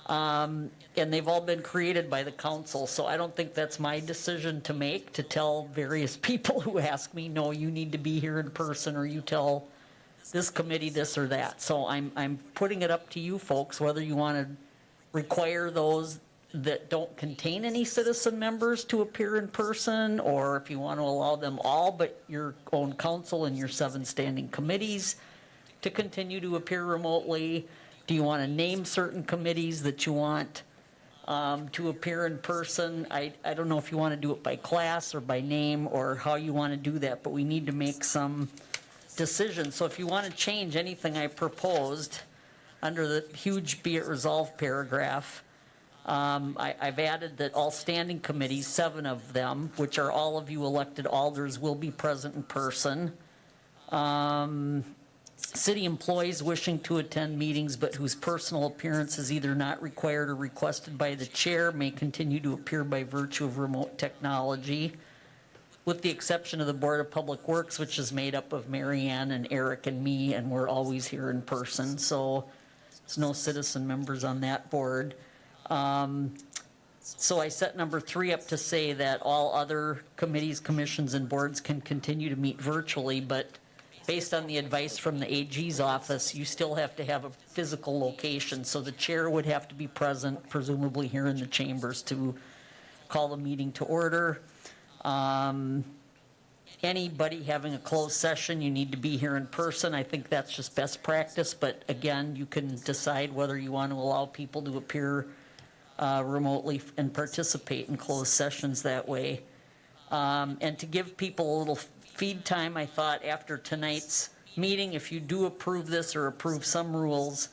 And they've all been created by the council, so I don't think that's my decision to make, to tell various people who ask me, no, you need to be here in person, or you tell this committee this or that. So I'm putting it up to you folks, whether you want to require those that don't contain any citizen members to appear in person, or if you want to allow them all but your own council and your 7 standing committees to continue to appear remotely. Do you want to name certain committees that you want to appear in person? I don't know if you want to do it by class or by name or how you want to do that, but we need to make some decisions. So if you want to change anything I proposed under the huge be it resolved paragraph, I've added that all standing committees, 7 of them, which are all of you elected alders, will be present in person. City employees wishing to attend meetings but whose personal appearance is either not required or requested by the chair may continue to appear by virtue of remote technology, with the exception of the Board of Public Works, which is made up of Mary Ann and Eric and me, and we're always here in person, so there's no citizen members on that board. So I set number 3 up to say that all other committees, commissions, and boards can continue to meet virtually, but based on the advice from the AG's office, you still have to have a physical location. So the chair would have to be present, presumably here in the chambers, to call the meeting to order. Anybody having a closed session, you need to be here in person. I think that's just best practice, but again, you can decide whether you want to allow people to appear remotely and participate in closed sessions that way. And to give people a little feed time, I thought after tonight's meeting, if you do approve this or approve some rules,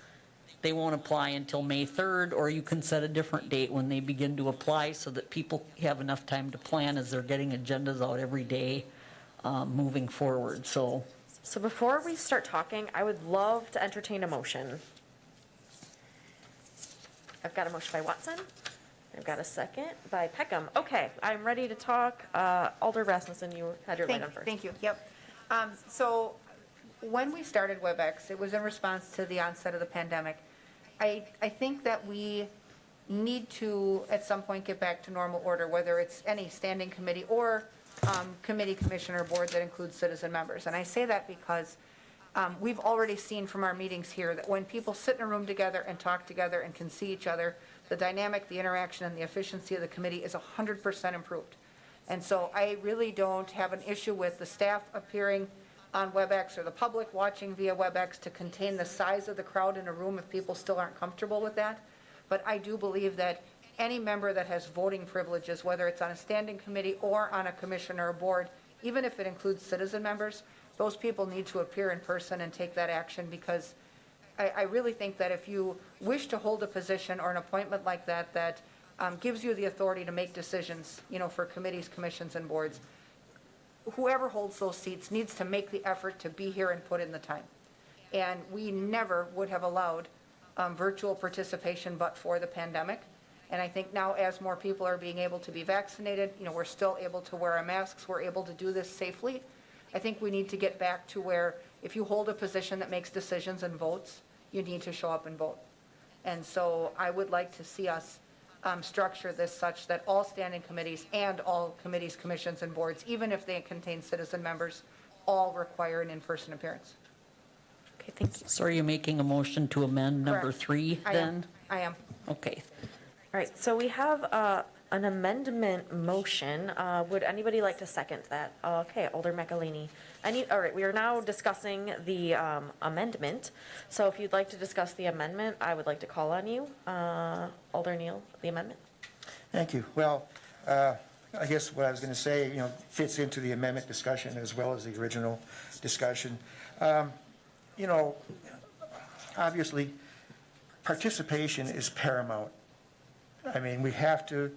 they won't apply until May 3rd, or you can set a different date when they begin to apply so that people have enough time to plan as they're getting agendas out every day moving forward. So
before we start talking, I would love to entertain a motion. I've got a motion by Watson. I've got a second by Peckham. Okay, I'm ready to talk. Alder Rasmussen, you had your light on first.
Thank you, yep. So when we started Webex, it was in response to the onset of the pandemic. I think that we need to, at some point, get back to normal order, whether it's any standing committee or committee, commissioner, board that includes citizen members. And I say that because we've already seen from our meetings here that when people sit in a room together and talk together and can see each other, the dynamic, the interaction, and the efficiency of the committee is 100% improved. And so I really don't have an issue with the staff appearing on WebEx or the public watching via WebEx to contain the size of the crowd in a room if people still aren't comfortable with that. But I do believe that any member that has voting privileges, whether it's on a standing committee or on a commission or a board, even if it includes citizen members, those people need to appear in person and take that action, because I really think that if you wish to hold a position or an appointment like that, that gives you the authority to make decisions, for committees, commissions, and boards, whoever holds those seats needs to make the effort to be here and put in the time. And we never would have allowed virtual participation but for the pandemic. And I think now, as more people are being able to be vaccinated, we're still able to wear our masks, we're able to do this safely. I think we need to get back to where if you hold a position that makes decisions and votes, you need to show up and vote. And so I would like to see us structure this such that all standing committees and all committees, commissions, and boards, even if they contain citizen members, all require an in-person appearance.
Okay, thank you.
are you making a motion to amend number
Correct.
3
I
then?
am.
Okay.
All right, so we have an amendment motion. Would anybody like to second that? Okay, Alder McElhaney. All right, we are now discussing the amendment. So if you'd like to discuss the amendment, I would like to call on you. Alder Neal, the amendment.
Thank you. Well, I guess what I was going to say, fits into the amendment discussion as well as the original discussion. Obviously, participation is paramount. I mean, we have to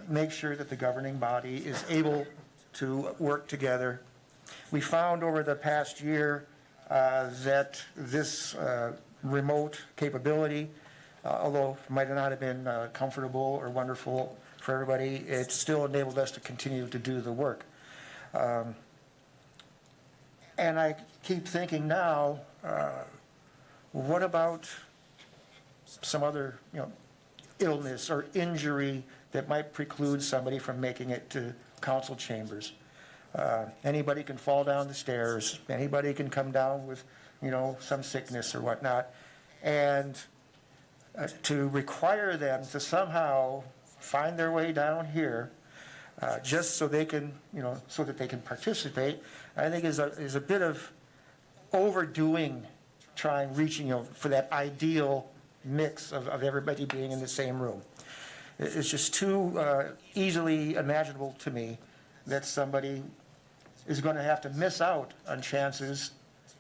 make sure that the governing body is able to work together. We found over the past year that this remote capability, although it might not have been comfortable or wonderful for everybody, it still enabled us to continue to do the work. And I keep thinking now, what about some other, illness or injury that might preclude somebody from making it to council chambers. Anybody can fall down the stairs, anybody can come down with, some sickness or whatnot. And to require them to somehow find their way down here, just so they can, so that they can participate, I think is a bit of overdoing, reaching, for that ideal mix of everybody being in the same room. It's just too easily imaginable to me that somebody is going to have to miss out on chances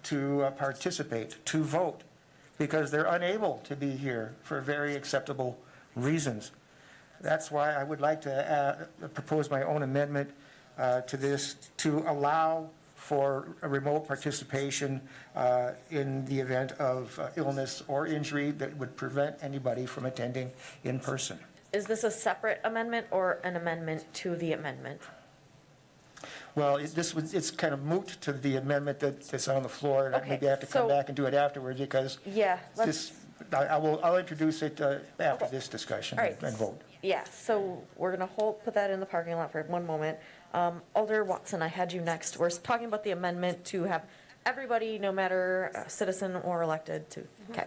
to participate, to vote, because they're unable to be here for very acceptable reasons. That's why I would like to propose my own amendment to this, to allow for a remote participation in the event of illness or injury that would prevent anybody from attending in person.
Is this a separate amendment or an amendment to the amendment?
Well, it's kind of moot to the amendment that's on the floor, and
Okay,
maybe I have to come
so-
back and do it afterwards, because
Yeah, let's,
I'll introduce it after
Okay.
this discussion
All right.
and vote.
yeah, so we're gonna put that in the parking lot for one moment. Alder Watson, I had you next. We're talking about the amendment to have everybody, no matter citizen or elected, to, okay.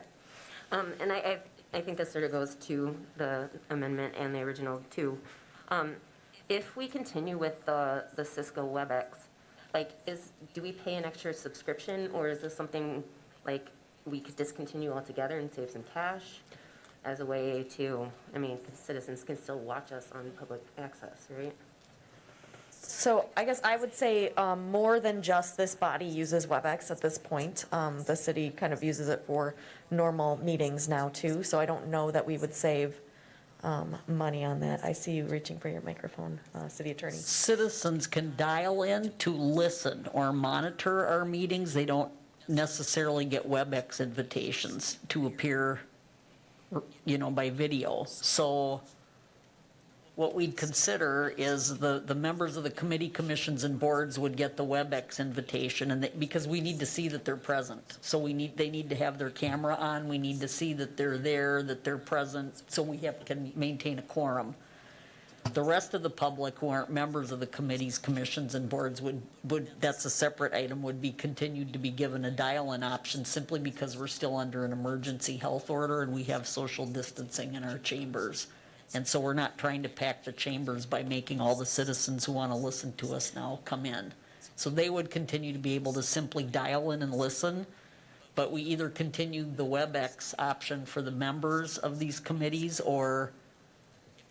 And I think this sort of goes to the amendment and the original too. If we continue with the Cisco Webex, do we pay an extra subscription, or is this something like we could discontinue altogether and save some cash as a way to, citizens can still watch us on public access, right?
So I guess I would say more than just this body uses WebEx at this point. The city kind of uses it for normal meetings now too, so I don't know that we would save money on that. I see you reaching for your microphone, city attorney.
Citizens can dial in to listen or monitor our meetings. They don't necessarily get WebEx invitations to appear, by video. So what we'd consider is the members of the committee, commissions, and boards would get the WebEx invitation, and because we need to see that they're present. So they need to have their camera on, we need to see that they're there, that they're present, so we can maintain a quorum. The rest of the public who aren't members of the committees, commissions, and boards would that's a separate item, would be continued to be given a dial-in option, simply because we're still under an emergency health order and we have social distancing in our chambers. And so we're not trying to pack the chambers by making all the citizens who want to listen to us now come in. So they would continue to be able to simply dial in and listen, but we either continue the WebEx option for the members of these committees, or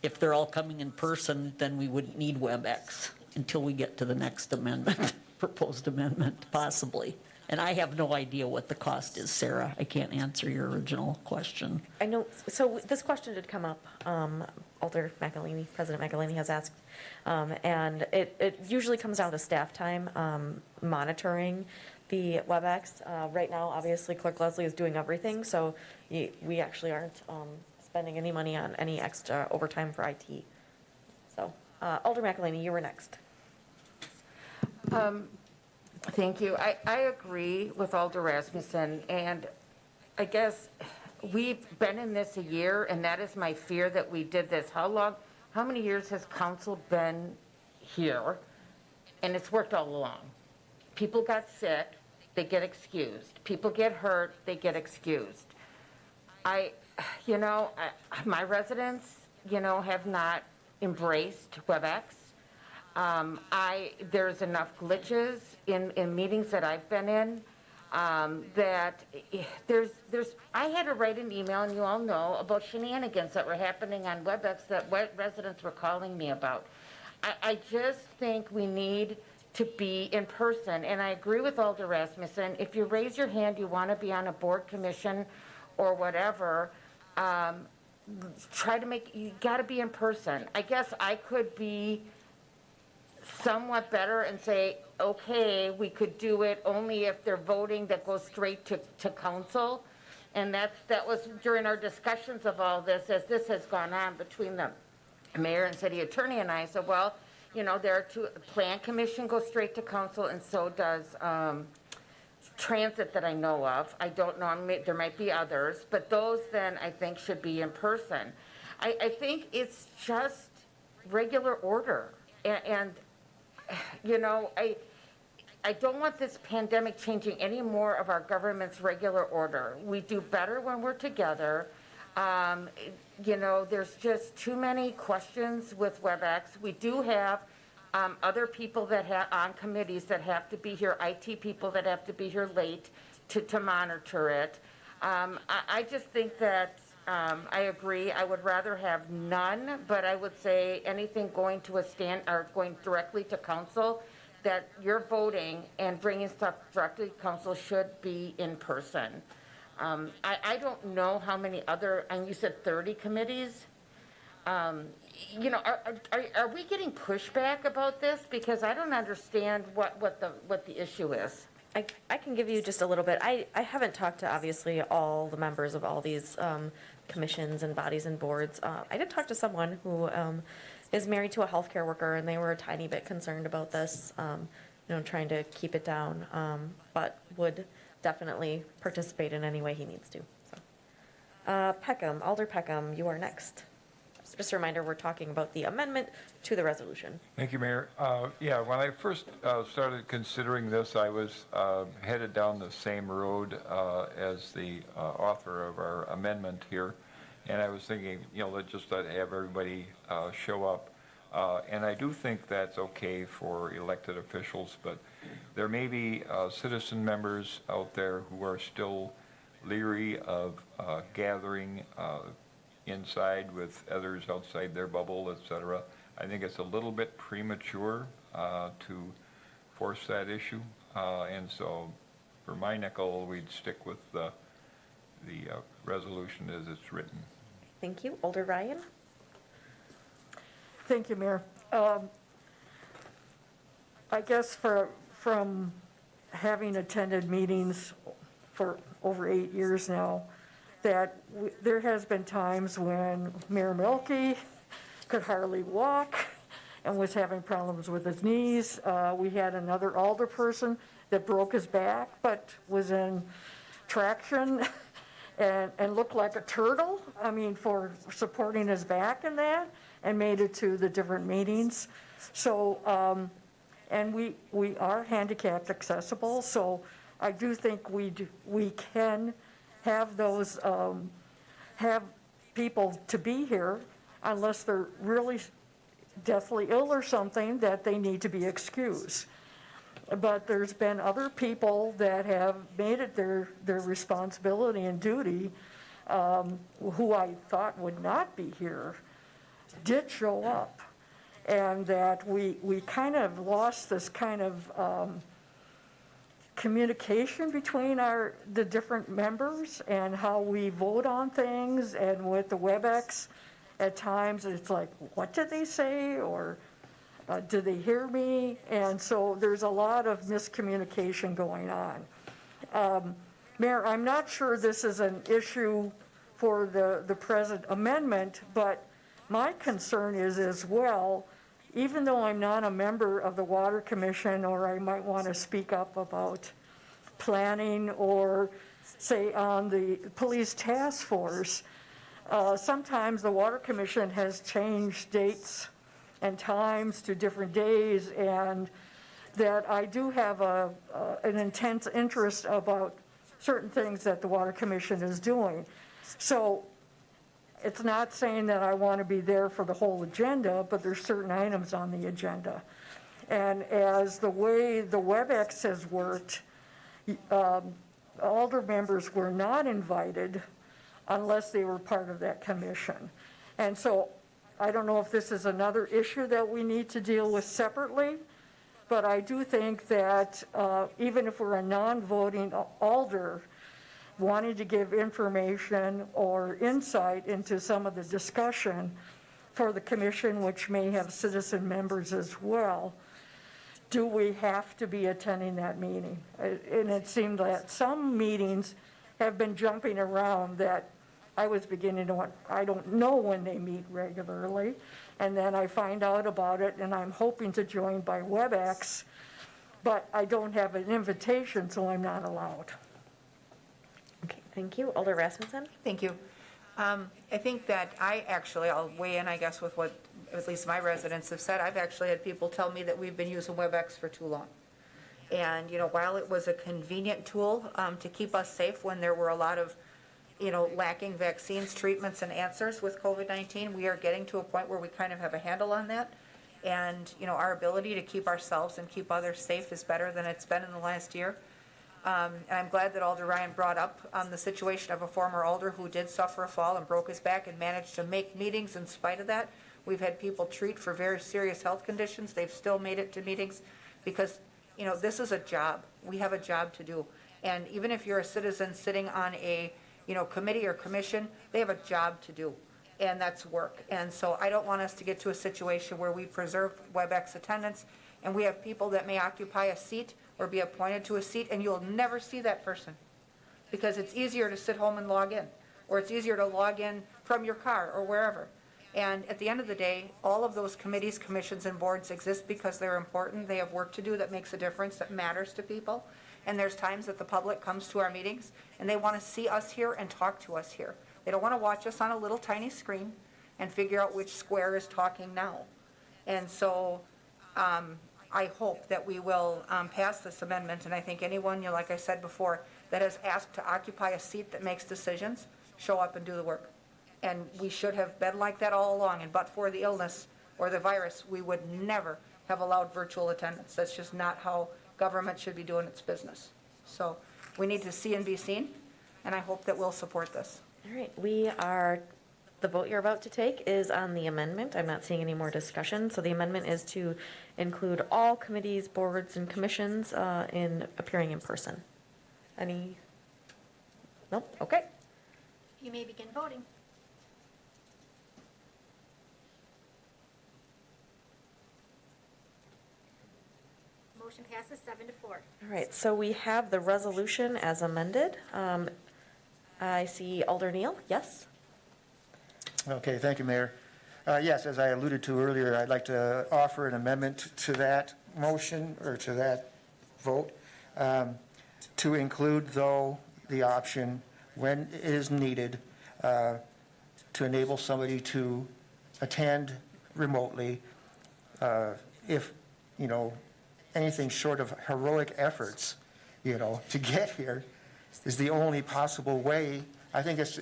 if they're all coming in person, then we wouldn't need WebEx until we get to the next amendment, proposed amendment, possibly. And I have no idea what the cost is, Sarah. I can't answer your original question.
I know, so this question did come up, Alder McElhaney, President McElhaney has asked, and it usually comes down to staff time monitoring the WebEx. Right now, obviously, Clerk Leslie is doing everything, so we actually aren't spending any money on any extra overtime for IT. So, Alder McElhaney, you were next.
Thank you. I agree with Alder Rasmussen, and I guess we've been in this a year, and that is my fear that we did this. How many years has council been here? And it's worked all along. People got sick, they get excused. People get hurt, they get excused. My residents, have not embraced WebEx. There's enough glitches in meetings that I've been in, that I had to write an email, and you all know, about shenanigans that were happening on WebEx that residents were calling me about. I just think we need to be in person, and I agree with Alder Rasmussen. If you raise your hand, you want to be on a board, commission, or whatever, you got to be in person. I guess I could be somewhat better and say, okay, we could do it only if they're voting that goes straight to council. And that was during our discussions of all this, as this has gone on between the mayor and city attorney and I. said, well, there are two, plan commission goes straight to council, and so does transit that I know of. I don't know, there might be others, but those then I think should be in person. I think it's just regular order. And you know, I don't want this pandemic changing any more of our government's regular order. We do better when we're together. You know, there's just too many questions with WebEx. We do have other people that have, on committees that have to be here, IT people that have to be here late to monitor it. I just think that, I agree, I would rather have none, but I would say anything going to a stand, or going directly to council, that you're voting and bringing stuff directly to council should be in person. I don't know how many other, and you said 30 committees? You know, are we getting pushback about this? Because I don't understand what the issue is.
I can give you just a little bit. I haven't talked to, obviously, all the members of all these commissions and bodies and boards. I did talk to someone who is married to a healthcare worker, and they were a tiny bit concerned about this, you know, trying to keep it down, but would definitely participate in any way he needs to. So. Peckham, Alder Peckham, you are next. So just a reminder, we're talking about the amendment to the resolution.
Thank you, Mayor. Yeah, when I first started considering this, I was headed down the same road as the author of our amendment here. And I was thinking, you know, let's just have everybody show up. And I do think that's okay for elected officials, but there may be citizen members out there who are still leery of gathering inside with others outside their bubble, et cetera. I think it's a little bit premature to force that issue. And so for my nickel, we'd stick with the resolution as it's written.
Thank you. Alder Ryan?
Thank you, Mayor. I guess from having attended meetings for over 8 years now, that there has been times when Mayor Milkey could hardly walk and was having problems with his knees. We had another alderperson that broke his back but was in traction and looked like a turtle, I mean, for supporting his back in that, and made it to the different meetings. So, and we are handicapped accessible, so I do think we can have those, have people to be here unless they're really deathly ill or something that they need to be excused. But there's been other people that have made it their responsibility and duty, who I thought would not be here, did show up. And that we kind of lost this kind of communication between the different members and how we vote on things. And with the WebEx, at times it's like, what did they say? Or do they hear me? And so there's a lot of miscommunication going on. Mayor, I'm not sure this is an issue for the present amendment, but my concern is as well, even though I'm not a member of the Water Commission, or I might want to speak up about planning, or say on the police task force, sometimes the Water Commission has changed dates and times to different days, and that I do have an intense interest about certain things that the Water Commission is doing. So it's not saying that I want to be there for the whole agenda, but there's certain items on the agenda. And as the way the WebEx has worked, alder members were not invited unless they were part of that commission. And so I don't know if this is another issue that we need to deal with separately, but I do think that even if we're a non-voting alder, wanting to give information or insight into some of the discussion for the commission, which may have citizen members as well, do we have to be attending that meeting? And it seemed that some meetings have been jumping around that I was beginning to want, I don't know when they meet regularly, and then I find out about it, and I'm hoping to join by WebEx, but I don't have an invitation, so I'm not allowed.
Okay, thank you. Alder Rasmussen?
Thank you. I think that I'll weigh in, I guess, with what at least my residents have said. I've actually had people tell me that we've been using Webex for too long. And, while it was a convenient tool to keep us safe when there were a lot of, lacking vaccines, treatments, and answers with COVID-19, we are getting to a point where we kind of have a handle on that. And, our ability to keep ourselves and keep others safe is better than it's been in the last year. And I'm glad that Alder Ryan brought up the situation of a former alder who did suffer a fall and broke his back and managed to make meetings in spite of that. We've had people treat for very serious health conditions. They've still made it to meetings because, this is a job. We have a job to do. And even if you're a citizen sitting on a, committee or commission, they have a job to do. And that's work. And so I don't want us to get to a situation where we preserve WebEx attendance and we have people that may occupy a seat or be appointed to a seat and you'll never see that person because it's easier to sit home and log in, or it's easier to log in from your car or wherever. And at the end of the day, all of those committees, commissions, and boards exist because they're important. They have work to do that makes a difference, that matters to people. And there's times that the public comes to our meetings and they want to see us here and talk to us here. They don't want to watch us on a little tiny screen and figure out which square is talking now. And so I hope that we will pass this amendment. And I think anyone, like I said before, that has asked to occupy a seat that makes decisions, show up and do the work. And we should have been like that all along. And but for the illness or the virus, we would never have allowed virtual attendance. That's just not how government should be doing its business. So we need to see and be seen, and I hope that we'll support this.
All right, the vote you're about to take is on the amendment. I'm not seeing any more discussion. So the amendment is to include all committees, boards, and commissions in appearing in person. Any? Nope, okay.
You may begin voting. Motion passes 7-4.
All right, so we have the resolution as amended. I see Alder Neal, yes?
Okay, thank you, Mayor. Yes, as I alluded to earlier, I'd like to offer an amendment to that motion, or to that vote, to include, though, the option, when it is needed, to enable somebody to attend remotely if, anything short of heroic efforts, to get here is the only possible way. I think it's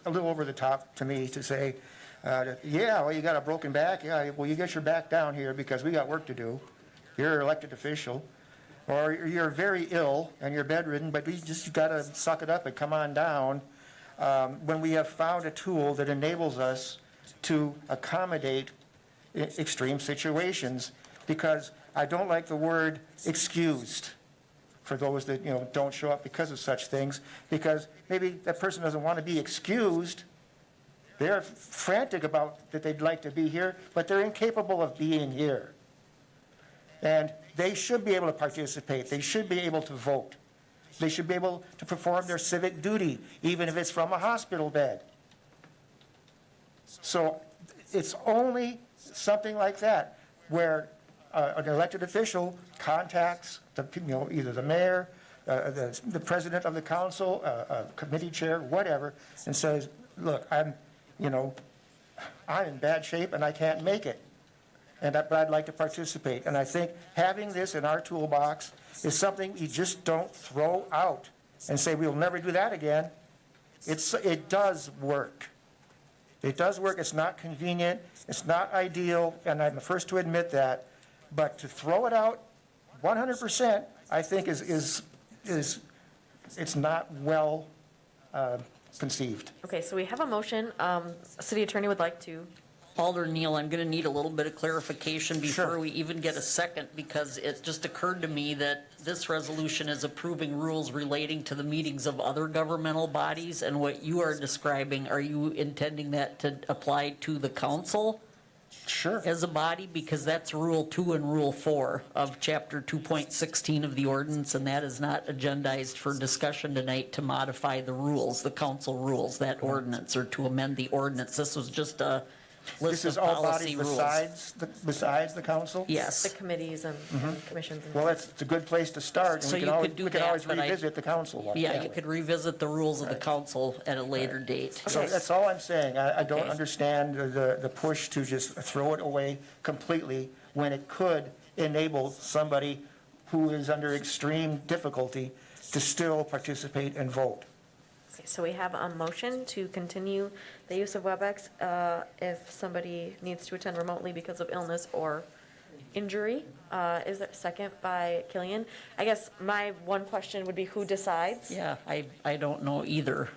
a little over the top to me to say, well, you got a broken back. Yeah, well, you get your back down here because we got work to do. You're an elected official. Or you're very ill and you're bedridden, but you just got to suck it up and come on down. When we have found a tool that enables us to accommodate extreme situations, because I don't like the word excused for those that, don't show up because of such things, because maybe that person doesn't want to be excused. They're frantic about that they'd like to be here, but they're incapable of being here. And they should be able to participate. They should be able to vote. They should be able to perform their civic duty, even if it's from a hospital bed. So it's only something like that where an elected official contacts either the mayor, the president of the council, a committee chair, whatever, and says, look, I'm in bad shape and I can't make it. But I'd like to participate. And I think having this in our toolbox is something you just don't throw out and say, we'll never do that again. It does work. It does work. It's not convenient. It's not ideal, and I'm the first to admit that. But to throw it out 100%, I think is it's not well conceived.
Okay, so we have a motion. City Attorney would like to.
Alder Neal, I'm going to need a little bit of clarification before
Sure.
we even get a second, because it just occurred to me that this resolution is approving rules relating to the meetings of other governmental bodies, and what you are describing, are you intending that to apply to the council?
Sure.
As a body, because that's Rule 2 and Rule 4 of Chapter 2.16 of the ordinance, and that is not agendized for discussion tonight to modify the rules, the council rules, that ordinance, or to amend the ordinance. This was just a list
This is
of
all
policy
bodies
rules.
besides the council?
The
Yes.
committees and commissions. And
Well, it's a good place to start, and
So
we can
you
always,
could do
we can
that,
always
but I-
revisit the council one.
Yeah,
can't
you
we?
could revisit the rules of the council at a later date.
So that's all I'm saying. I don't
Okay.
understand the push to just throw it away completely when it could enable somebody who is under extreme difficulty to still participate and vote.
Okay, so we have a motion to continue the use of WebEx if somebody needs to attend remotely because of illness or injury. Is there a second by Killian? I guess my one question would be who decides?
Yeah, I don't know either.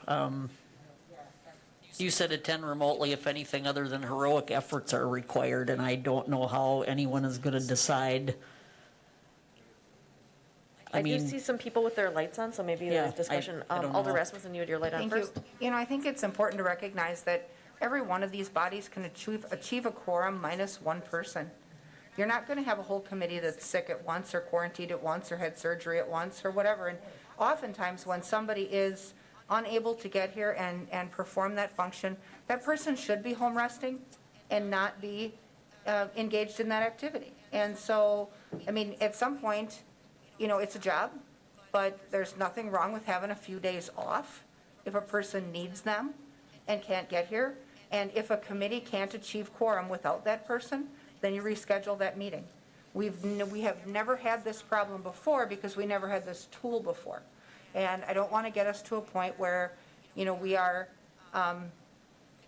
You said attend remotely if anything other than heroic efforts are required, and I don't know how anyone is going to decide.
I do
mean,
see some people with their lights on, so maybe
Yeah,
there's discussion.
I don't
Alder
know.
Rasmussen, you had your light on
Thank you.
first.
You know, I think it's important to recognize that every one of these bodies can achieve a quorum minus one person. You're not going to have a whole committee that's sick at once or quarantined at once or had surgery at once or whatever. And oftentimes when somebody is unable to get here and perform that function, that person should be home resting and not be engaged in that activity. And so, I mean, at some point, you know, it's a job, but there's nothing wrong with having a few days off if a person needs them and can't get here. And if a committee can't achieve quorum without that person, then you reschedule that meeting. We have never had this problem before because we never had this tool before. And I don't want to get us to a point where, you know, we are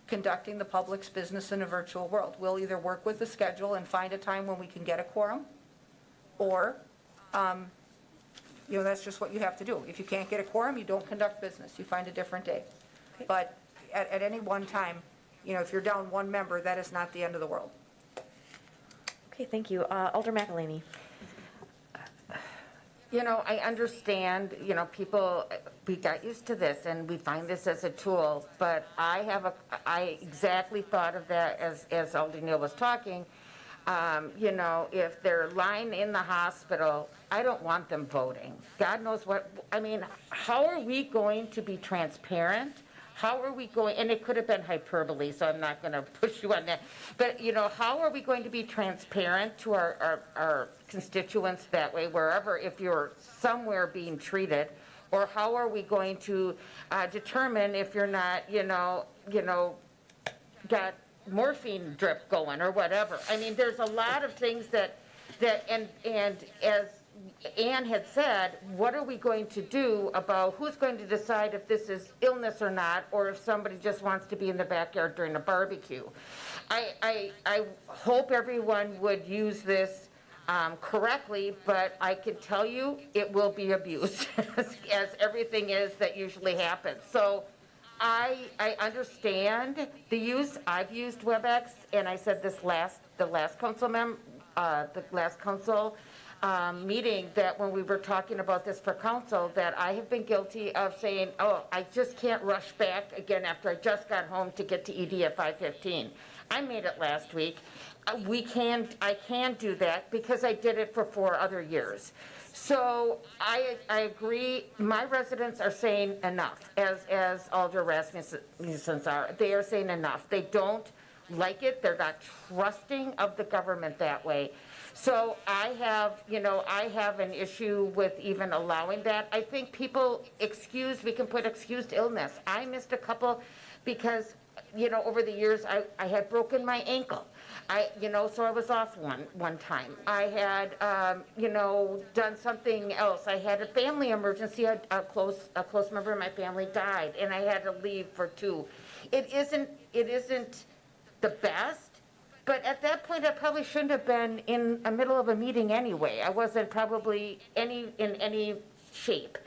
conducting the public's business in a virtual world. We'll either work with the schedule and find a time when we can get a quorum, or, you know, that's just what you have to do. If you can't get a quorum, you don't conduct business. You find a different day. But at any one time, you know, if you're down one member, that is not the end of the world.
Okay, thank you. Alder McElhaney.
You know, I understand, you know, people, we got used to this and we find this as a tool, but I exactly thought of that as Alder Neal was talking. You know, if they're lying in the hospital, I don't want them voting. God knows what, I mean, how are we going to be transparent? How are we going, and it could have been hyperbole, so I'm not going to push you on that. But, you know, how are we going to be transparent to our constituents that way, wherever, if you're somewhere being treated? Or how are we going to determine if you're not, you know, got morphine drip going or whatever? I mean, there's a lot of things that and as Ann had said, what are we going to do about who's going to decide if this is illness or not, or if somebody just wants to be in the backyard during a barbecue? I hope everyone would use this correctly, but I can tell you it will be abused, as everything is that usually happens. So I understand the use. I've used WebEx, and I said this the last council meeting, that when we were talking about this for council, that I have been guilty of saying, oh, I just can't rush back again after I just got home to get to ED at 5:15. I made it last week. I can do that because I did it for 4 other years. So I agree, my residents are saying enough, as Alder Rasmussen's are. They are saying enough. They don't like it. They're not trusting of the government that way. So I have an issue with even allowing that. I think people we can put excused illness. I missed a couple because, you know, over the years, I had broken my ankle. So I was off one time. I had, done something else. I had a family emergency. A close member of my family died, and I had to leave for 2. It isn't the best. But at that point, I probably shouldn't have been in the middle of a meeting anyway. I wasn't probably in any shape.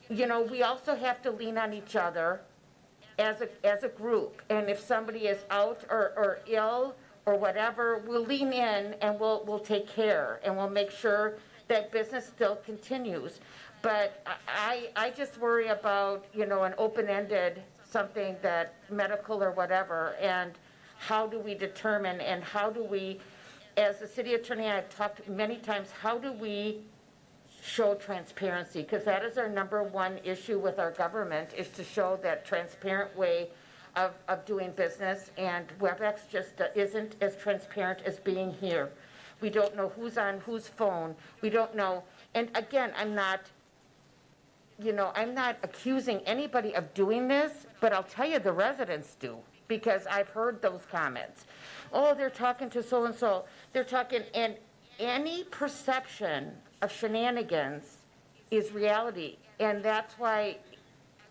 You know, we also have to lean on each other as a group. And if somebody is out or ill or whatever, we'll lean in and we'll take care and we'll make sure that business still continues. But I just worry about, you know, an open-ended something that medical or whatever, and how do we determine, and how do we, as the city attorney, I've talked many times, how do we show transparency? Because that is our number one issue with our government, is to show that transparent way of doing business, and WebEx just isn't as transparent as being here. We don't know who's on whose phone. We don't know, and again, I'm not accusing anybody of doing this, but I'll tell you the residents do, because I've heard those comments. Oh, they're talking to so-and-so, they're talking, and any perception of shenanigans is reality, and that's why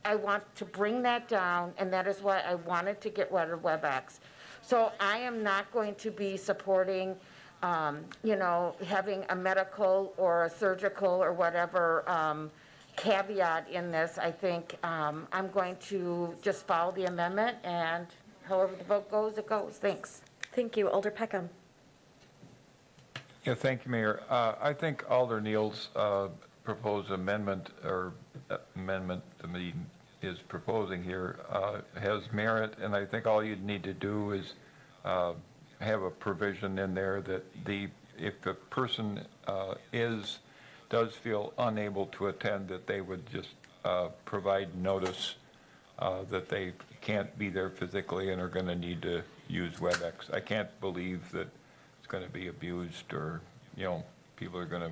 I want to bring that down, and that is why I wanted to get rid of WebEx. So I am not going to be supporting, having a medical or a surgical or whatever caveat in this. I think I'm going to just follow the amendment, and however the vote goes, it goes. Thanks.
Thank you. Alder Peckham.
Yeah, thank you, Mayor. I think Alder Neal's proposed amendment the meeting is proposing here has merit, and I think all you'd need to do is have a provision in there that if the person does feel unable to attend, that they would just provide notice that they can't be there physically and are going to need to use WebEx. I can't believe that it's going to be abused, or people are going to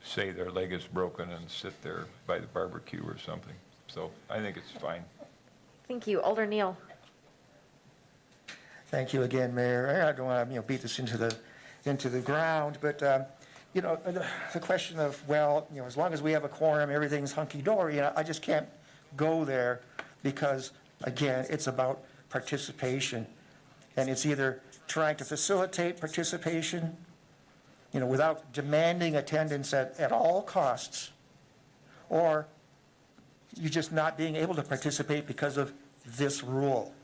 say their leg is broken and sit there by the barbecue or something. So I think it's fine.
Thank you. Alder Neal.
Thank you again, Mayor. I don't want to, beat this into the ground, but, the question of, as long as we have a quorum, everything's hunky-dory, I just can't go there because, again, it's about participation. And it's either trying to facilitate participation, without demanding attendance at all costs, or you just not being able to participate because of this rule.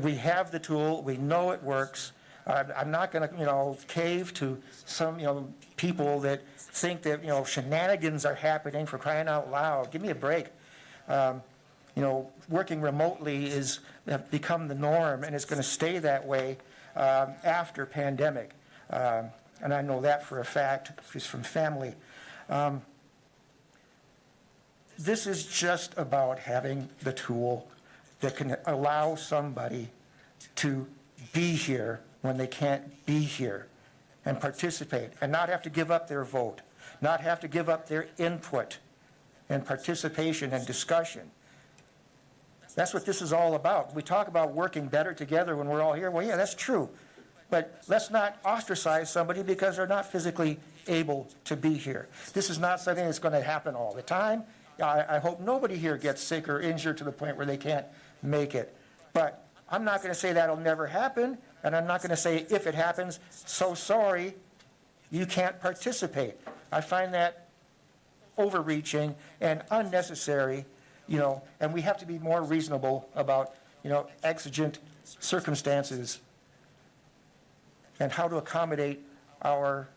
We have the tool, we know it works. I'm not going to, cave to some, people that think that, shenanigans are happening, for crying out loud. Give me a break. Working remotely have become the norm, and it's going to stay that way after pandemic. And I know that for a fact, just from family. This is just about having the tool that can allow somebody to be here when they can't be here and participate and not have to give up their vote, not have to give up their input and participation and discussion. That's what this is all about. We talk about working better together when we're all here. Well, yeah, that's true. But let's not ostracize somebody because they're not physically able to be here. This is not something that's going to happen all the time. I hope nobody here gets sick or injured to the point where they can't make it. But I'm not going to say that'll never happen, and I'm not going to say if it happens, so sorry, you can't participate. I find that overreaching and unnecessary, and we have to be more reasonable about, exigent circumstances and how to accommodate our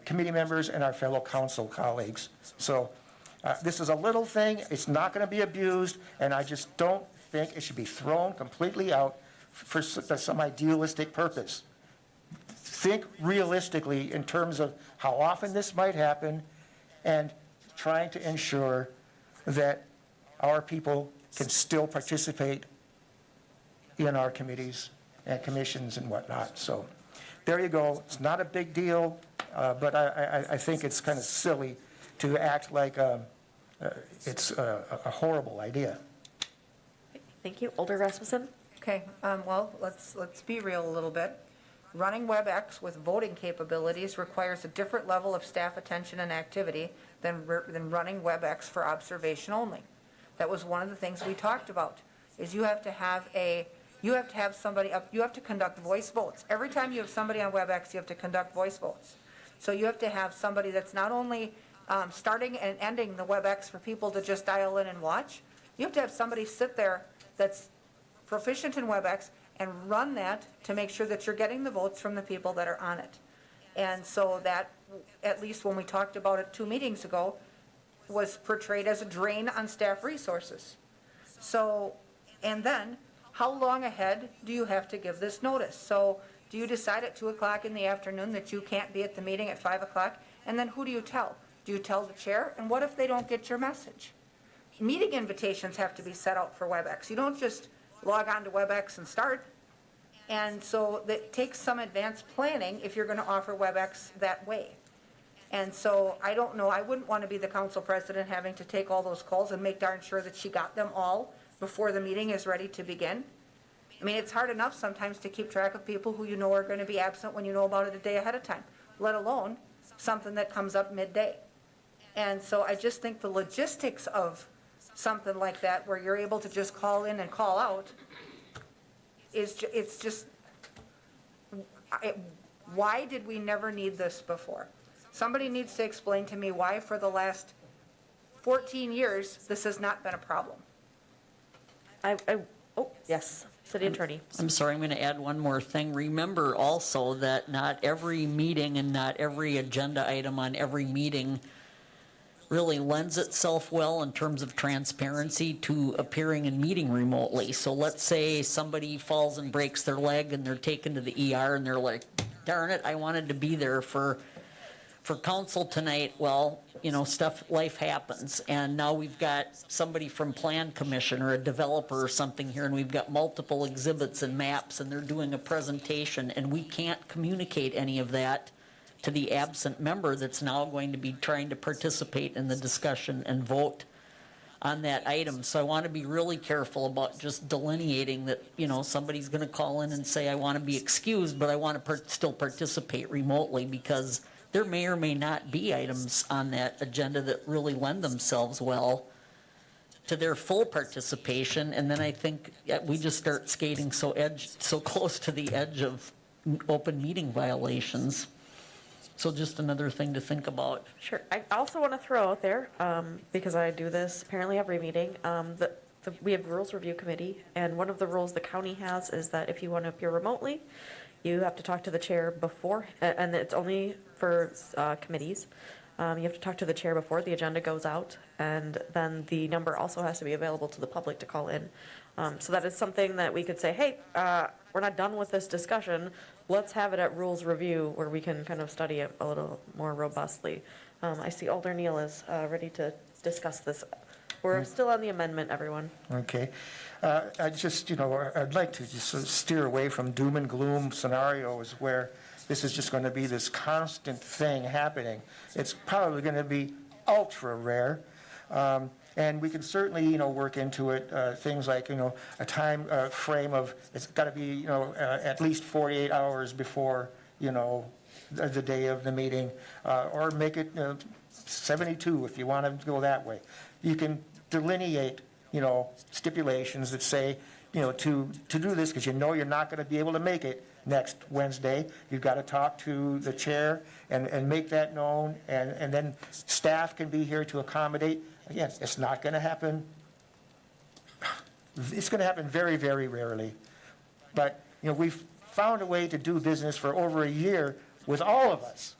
committee members and our fellow council colleagues. So this is a little thing. It's not going to be abused, and I just don't think it should be thrown completely out for some idealistic purpose. Think realistically in terms of how often this might happen and trying to ensure that our people can still participate in our committees and commissions and whatnot. So there you go. It's not a big deal, but I think it's kind of silly to act like it's a horrible idea.
Thank you. Alder Rasmussen.
Okay, let's be real a little bit. Running WebEx with voting capabilities requires a different level of staff attention and activity than running WebEx for observation only. That was one of the things we talked about, is you have to have somebody up, you have to conduct voice votes. Every time you have somebody on WebEx, you have to conduct voice votes. So you have to have somebody that's not only starting and ending the WebEx for people to just dial in and watch, you have to have somebody sit there that's proficient in WebEx and run that to make sure that you're getting the votes from the people that are on it. And so that, at least when we talked about it 2 meetings ago, was portrayed as a drain on staff resources. So, and then, how long ahead do you have to give this notice? So, do you decide at 2 o'clock in the afternoon that you can't be at the meeting at 5 o'clock? And then who do you tell? Do you tell the chair? And what if they don't get your message? Meeting invitations have to be set out for WebEx. You don't just log on to Webex and start. And so that takes some advanced planning if you're going to offer Webex that way. And so I don't know, I wouldn't want to be the council president having to take all those calls and make darn sure that she got them all before the meeting is ready to begin. I mean, it's hard enough sometimes to keep track of people who you know are going to be absent when you know about it a day ahead of time, let alone something that comes up midday. And so I just think the logistics of something like that, where you're able to just call in and call out, it's just, why did we never need this before? Somebody needs to explain to me why for the last 14 years, this has not been a problem.
Oh, yes, city attorney.
I'm sorry, I'm going to add one more thing. Remember also that not every meeting and not every agenda item on every meeting really lends itself well in terms of transparency to appearing and meeting remotely. So let's say somebody falls and breaks their leg and they're taken to the ER and they're like, darn it, I wanted to be there for council tonight. Well, you know, life happens. And now we've got somebody from Plan Commission or a developer or something here, and we've got multiple exhibits and maps, and they're doing a presentation, and we can't communicate any of that to the absent member that's now going to be trying to participate in the discussion and vote on that item. So I want to be really careful about just delineating that, you know, somebody's going to call in and say, I want to be excused, but I want to still participate remotely, because there may or may not be items on that agenda that really lend themselves well to their full participation. And then I think we just start skating so close to the edge of open meeting violations. So just another thing to think about.
Sure. I also want to throw out there, because I do this apparently every meeting, we have rules review committee, and one of the rules the county has is that if you want to appear remotely, you have to talk to the chair before, and it's only for committees. You have to talk to the chair before the agenda goes out, and then the number also has to be available to the public to call in. So that is something that we could say, hey, we're not done with this discussion. Let's have it at rules review where we can kind of study it a little more robustly. I see Alder Neal is ready to discuss this. We're still on the amendment, everyone.
Okay. I just, I'd like to just sort of steer away from doom and gloom scenarios where this is just going to be this constant thing happening. It's probably going to be ultra rare. And we can certainly, work into it, things like, a time frame of, it's got to be, at least 48 hours before, the day of the meeting, or make it 72 if you want to go that way. You can delineate, stipulations that say, to do this, because you're not going to be able to make it next Wednesday, you've got to talk to the chair and make that known, and then staff can be here to accommodate. Again, it's not going to happen. It's going to happen very, very rarely. But, we've found a way to do business for over a year with all of us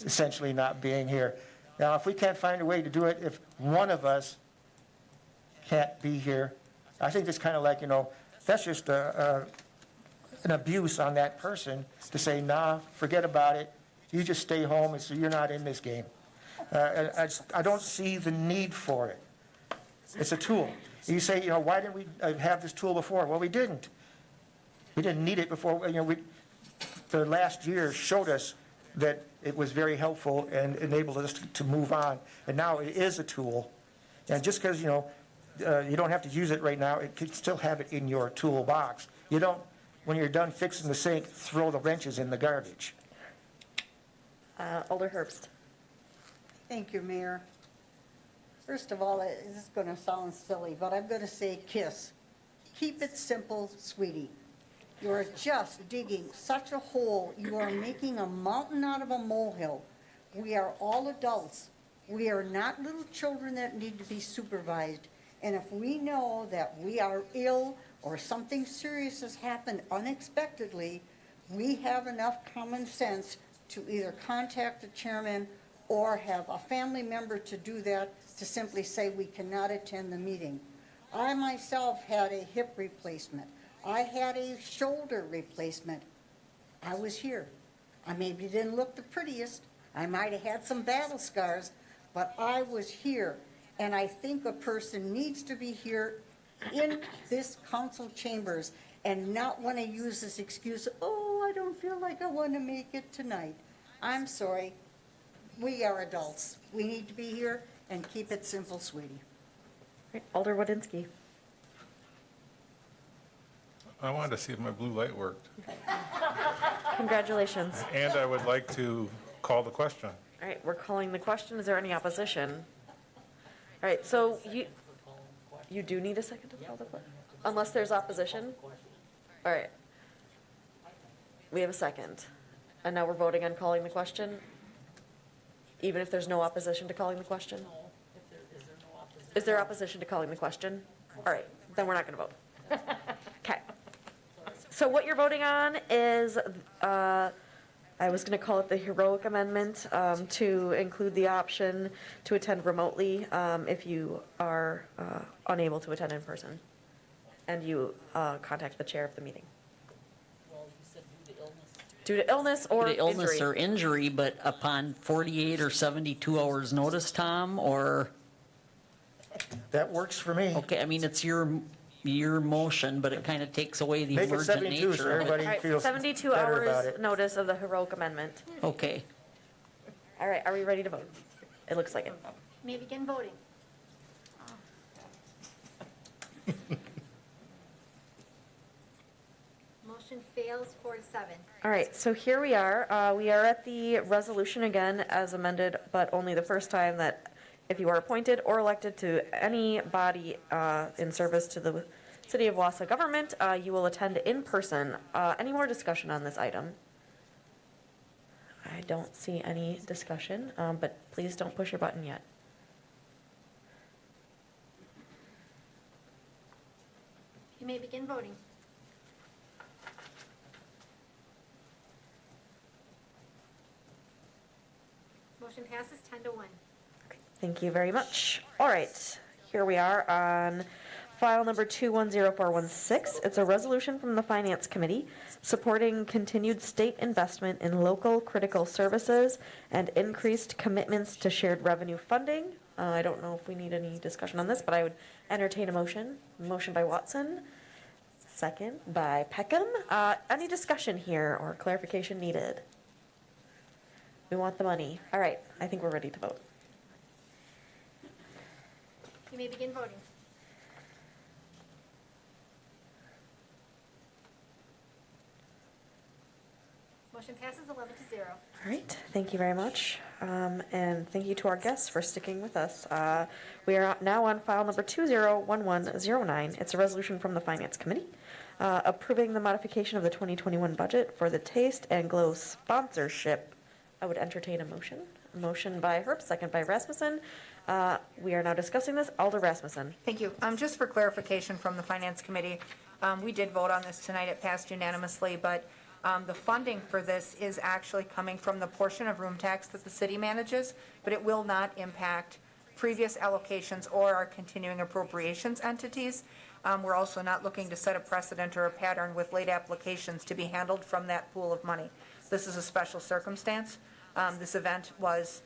essentially not being here. Now, if we can't find a way to do it, if one of us can't be here, I think it's kind of like, that's just an abuse on that person to say, nah, forget about it. You just stay home, and so you're not in this game. I don't see the need for it. It's a tool. You say, why didn't we have this tool before? Well, we didn't. We didn't need it before. The last year showed us that it was very helpful and enabled us to move on. And now it is a tool. And just because, you don't have to use it right now, it can still have it in your toolbox. You don't, when you're done fixing the sink, throw the wrenches in the garbage.
Alder Herbst.
Thank you, Mayor. First of all, this is going to sound silly, but I'm going to say KISS. Keep it simple, sweetie. You are just digging such a hole. You are making a mountain out of a molehill. We are all adults. We are not little children that need to be supervised. And if we know that we are ill or something serious has happened unexpectedly, we have enough common sense to either contact the chairman or have a family member to do that, to simply say we cannot attend the meeting. I myself had a hip replacement. I had a shoulder replacement. I was here. I maybe didn't look the prettiest. I might have had some battle scars, but I was here. And I think a person needs to be here in this council chambers and not want to use this excuse, oh, I don't feel like I want to make it tonight. I'm sorry. We are adults. We need to be here and keep it simple, sweetie.
Right, Alder Wodinski.
I wanted to see if my blue light worked.
Congratulations.
And I would like to call the question.
All right, we're calling the question. Is there any opposition? All right, so you do need a second to call the question? Unless there's opposition? All right. We have a second. And now we're voting on calling the question? Even if there's no opposition to calling the question? Is there opposition to calling the question? All right, then we're not going to vote. Okay. So what you're voting on is, I was going to call it the heroic amendment, to include the option to attend remotely if you are unable to attend in person, and you contact the chair of the meeting. Due to illness or
Due to illness
injury.
or injury, but upon 48 or 72 hours notice, Tom, or,
That works for me.
okay, I mean, it's your motion, but it kind of takes away the
Make it
emergent
72 so
nature of it.
everybody
All right,
feels
72
better about
hours
it.
notice of the heroic amendment.
Okay.
All right, are we ready to vote? It looks like it.
You may begin voting. Motion fails 4-7.
All right, so here we are. We are at the resolution again as amended, but only the first time that if you are appointed or elected to any body in service to the City of Wausau government, you will attend in person. Any more discussion on this item? I don't see any discussion, but please don't push your button yet.
You may begin voting. Motion passes 10-1.
Thank you very much. All right, here we are on file number 210416. It's a resolution from the Finance Committee supporting continued state investment in local critical services and increased commitments to shared revenue funding. I don't know if we need any discussion on this, but I would entertain a motion. Motion by Watson, second by Peckham. Any discussion here or clarification needed? We want the money. All right, I think we're ready to vote.
You may begin voting. Motion passes 11-0.
All right, thank you very much. And thank you to our guests for sticking with us. We are now on file number 201109. It's a resolution from the Finance Committee approving the modification of the 2021 budget for the Taste and Glow sponsorship. I would entertain a motion. A motion by Herb, second by Rasmussen. We are now discussing this. Alder Rasmussen.
Thank you. Just for clarification from the Finance Committee, we did vote on this tonight. It passed unanimously, but the funding for this is actually coming from the portion of room tax that the city manages, but it will not impact previous allocations or our continuing appropriations entities. We're also not looking to set a precedent or a pattern with late applications to be handled from that pool of money. This is a special circumstance. This event was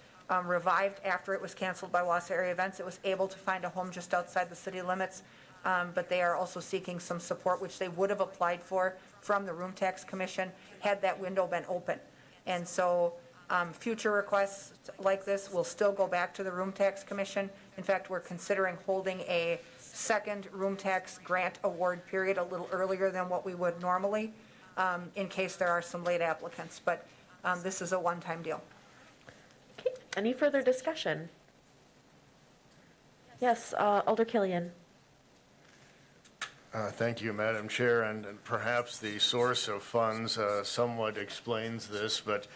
revived after it was canceled by Wausau Area Events. It was able to find a home just outside the city limits, but they are also seeking some support, which they would have applied for from the Room Tax Commission had that window been open. And so future requests like this will still go back to the Room Tax Commission. In fact, we're considering holding a second room tax grant award period a little earlier than what we would normally, in case there are some late applicants. But this is a one-time deal.
Okay, any further discussion? Yes, Alder Killian.
Thank you, Madam Chair, and perhaps the source of funds somewhat explains this, but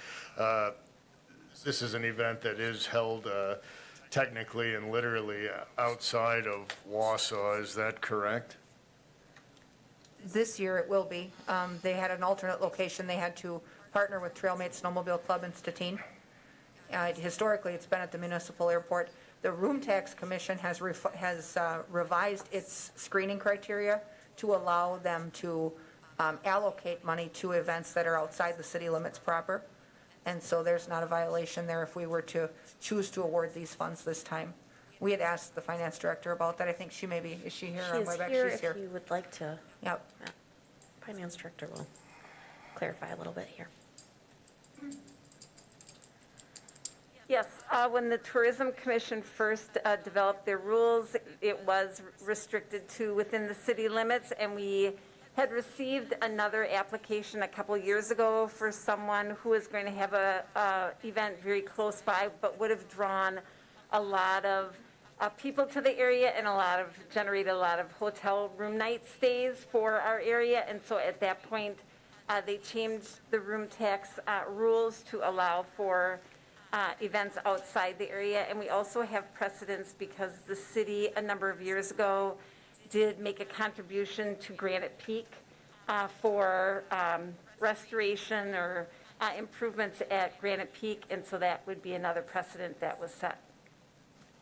this is an event that is held technically and literally outside of Wausau. Is that correct?
This year it will be. They had an alternate location. They had to partner with Trailmate Snowmobile Club in Stettin. Historically, it's been at the municipal airport. The Room Tax Commission has revised its screening criteria to allow them to allocate money to events that are outside the city limits proper. And so there's not a violation there if we were to choose to award these funds this time. We had asked the finance director about that. I think she maybe, is she here
She
on
is
Webex?
here
She's
if you would like to.
Yep.
Finance director will clarify a little bit here.
Yes, when the Tourism Commission first developed their rules, it was restricted to within the city limits, and we had received another application a couple years ago for someone who was going to have a event very close by, but would have drawn a lot of people to the area and generated a lot of hotel room night stays for our area. And so at that point, they changed the room tax rules to allow for events outside the area. And we also have precedents because the city, a number of years ago, did make a contribution to Granite Peak for restoration or improvements at Granite Peak. And so that would be another precedent that was set.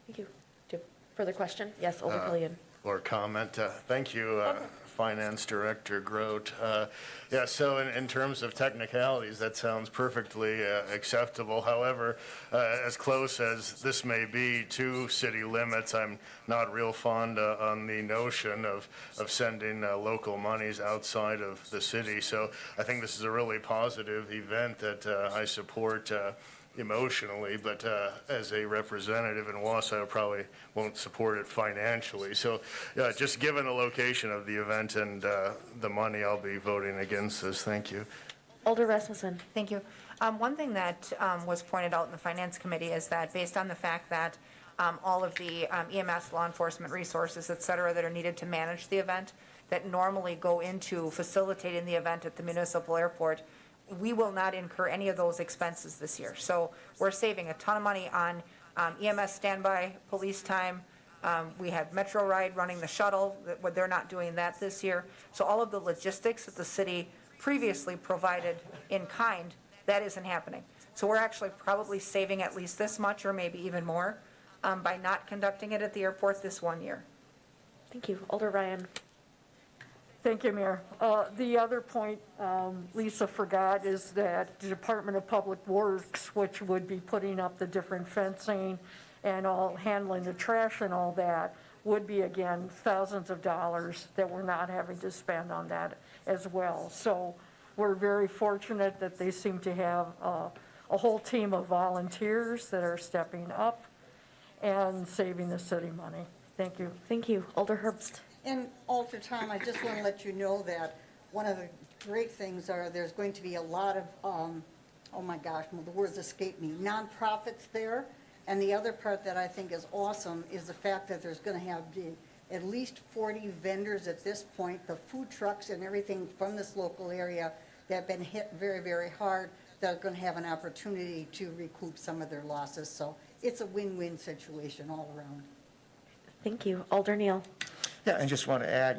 Thank you. Do you have further question? Yes, Alder Hillian.
Or comment. Thank you, Finance Director Grote. Yeah, so in terms of technicalities, that sounds perfectly acceptable. However, as close as this may be to city limits, I'm not real fond on the notion of sending local monies outside of the city. So I think this is a really positive event that I support emotionally, but as a representative in Wausau, probably won't support it financially. So just given the location of the event and the money, I'll be voting against this. Thank you.
Alder Rasmussen.
Thank you. One thing that was pointed out in the Finance Committee is that based on the fact that all of the EMS, law enforcement resources, et cetera, that are needed to manage the event, that normally go into facilitating the event at the municipal airport, we will not incur any of those expenses this year. So we're saving a ton of money on EMS standby, police time. We have Metro Ride running the shuttle, they're not doing that this year. So all of the logistics that the city previously provided in kind, that isn't happening. So we're actually probably saving at least this much or maybe even more by not conducting it at the airport this one year.
Thank you. Alder Ryan.
Thank you, Mayor. The other point Lisa forgot is that the Department of Public Works, which would be putting up the different fencing and all, handling the trash and all that, would be, again, thousands of dollars that we're not having to spend on that as well. So we're very fortunate that they seem to have a whole team of volunteers that are stepping up and saving the city money. Thank you.
Thank you. Alder Herbst.
And Alter Tom, I just want to let you know that one of the great things are there's going to be a lot of, oh my gosh, the words escape me, nonprofits there. And the other part that I think is awesome is the fact that there's going to have at least 40 vendors at this point, the food trucks and everything from this local area that have been hit very, very hard, that are going to have an opportunity to recoup some of their losses. So it's a win-win situation all around.
Thank you. Alder Neal.
Yeah, and just want to add,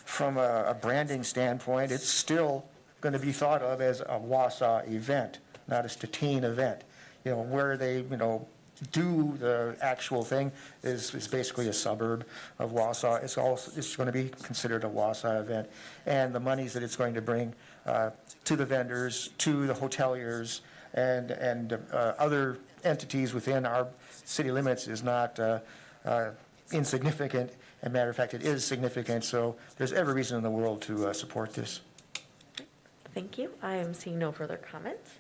from a branding standpoint, it's still going to be thought of as a Wausau event, not a Stettin event. Where they, do the actual thing is basically a suburb of Wausau. It's going to be considered a Wausau event. And the monies that it's going to bring to the vendors, to the hoteliers, and other entities within our city limits is not insignificant. As a matter of fact, it is significant, so there's every reason in the world to support this.
Thank you. I am seeing no further comments.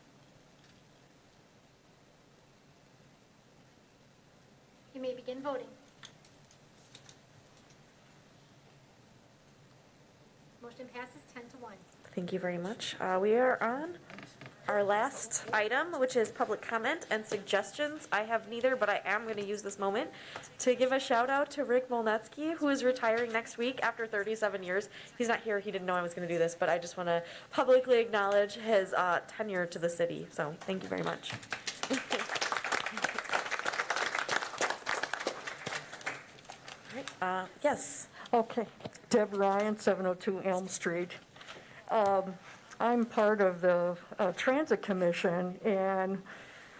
You may begin voting. Motion passes 10-1.
Thank you very much. We are on our last item, which is public comment and suggestions. I have neither, but I am going to use this moment to give a shout out to Rick Molnetsky, who is retiring next week after 37 years. He's not here. He didn't know I was going to do this, but I just want to publicly acknowledge his tenure to the city. So thank you very much. All right, yes.
Okay. Deb Ryan, 702 Elm Street. I'm part of the Transit Commission, and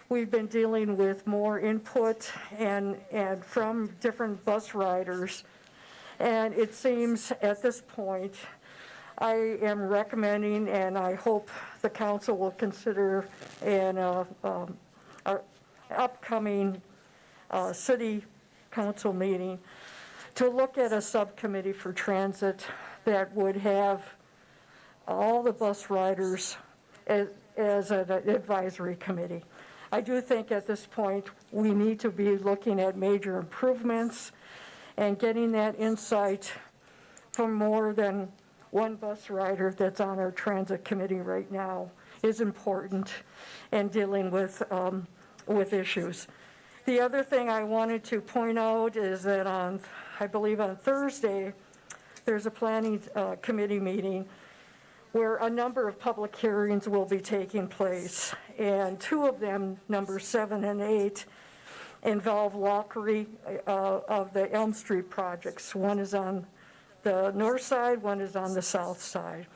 we've been dealing with more input and from different bus riders. And it seems at this point, I am recommending, and I hope the council will consider an our upcoming city council meeting to look at a subcommittee for transit that would have all the bus riders as an advisory committee. I do think at this point, we need to be looking at major improvements and getting that insight from more than one bus rider that's on our transit committee right now is important in dealing with issues. The other thing I wanted to point out is that I believe on Thursday, there's a planning committee meeting where a number of public hearings will be taking place. And two of them, number 7 and 8, involve lockery of the Elm Street projects. One is on the north side, one is on the south side.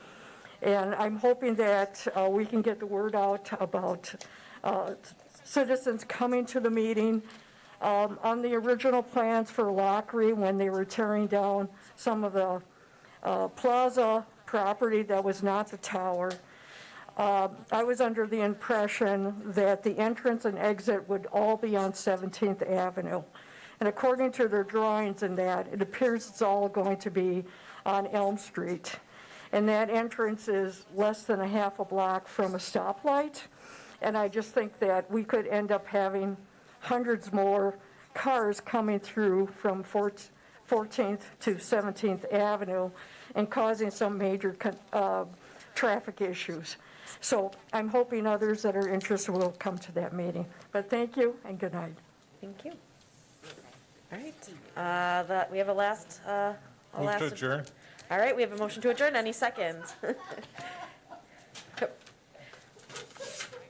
And I'm hoping that we can get the word out about citizens coming to the meeting. On the original plans for lockery, when they were tearing down some of the plaza property that was not the tower, I was under the impression that the entrance and exit would all be on 17th Avenue. And according to their drawings and that, it appears it's all going to be on Elm Street. And that entrance is less than a half a block from a stoplight. And I just think that we could end up having hundreds more cars coming through from 14th to 17th Avenue and causing some major traffic issues. So I'm hoping others that are interested will come to that meeting. But thank you and good night.
Thank you. All right, we have a last.
Move to adjourn.
All right, we have a motion to adjourn. Any second?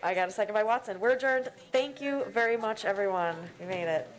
I got a second by Watson. We're adjourned. Thank you very much, everyone. We made it.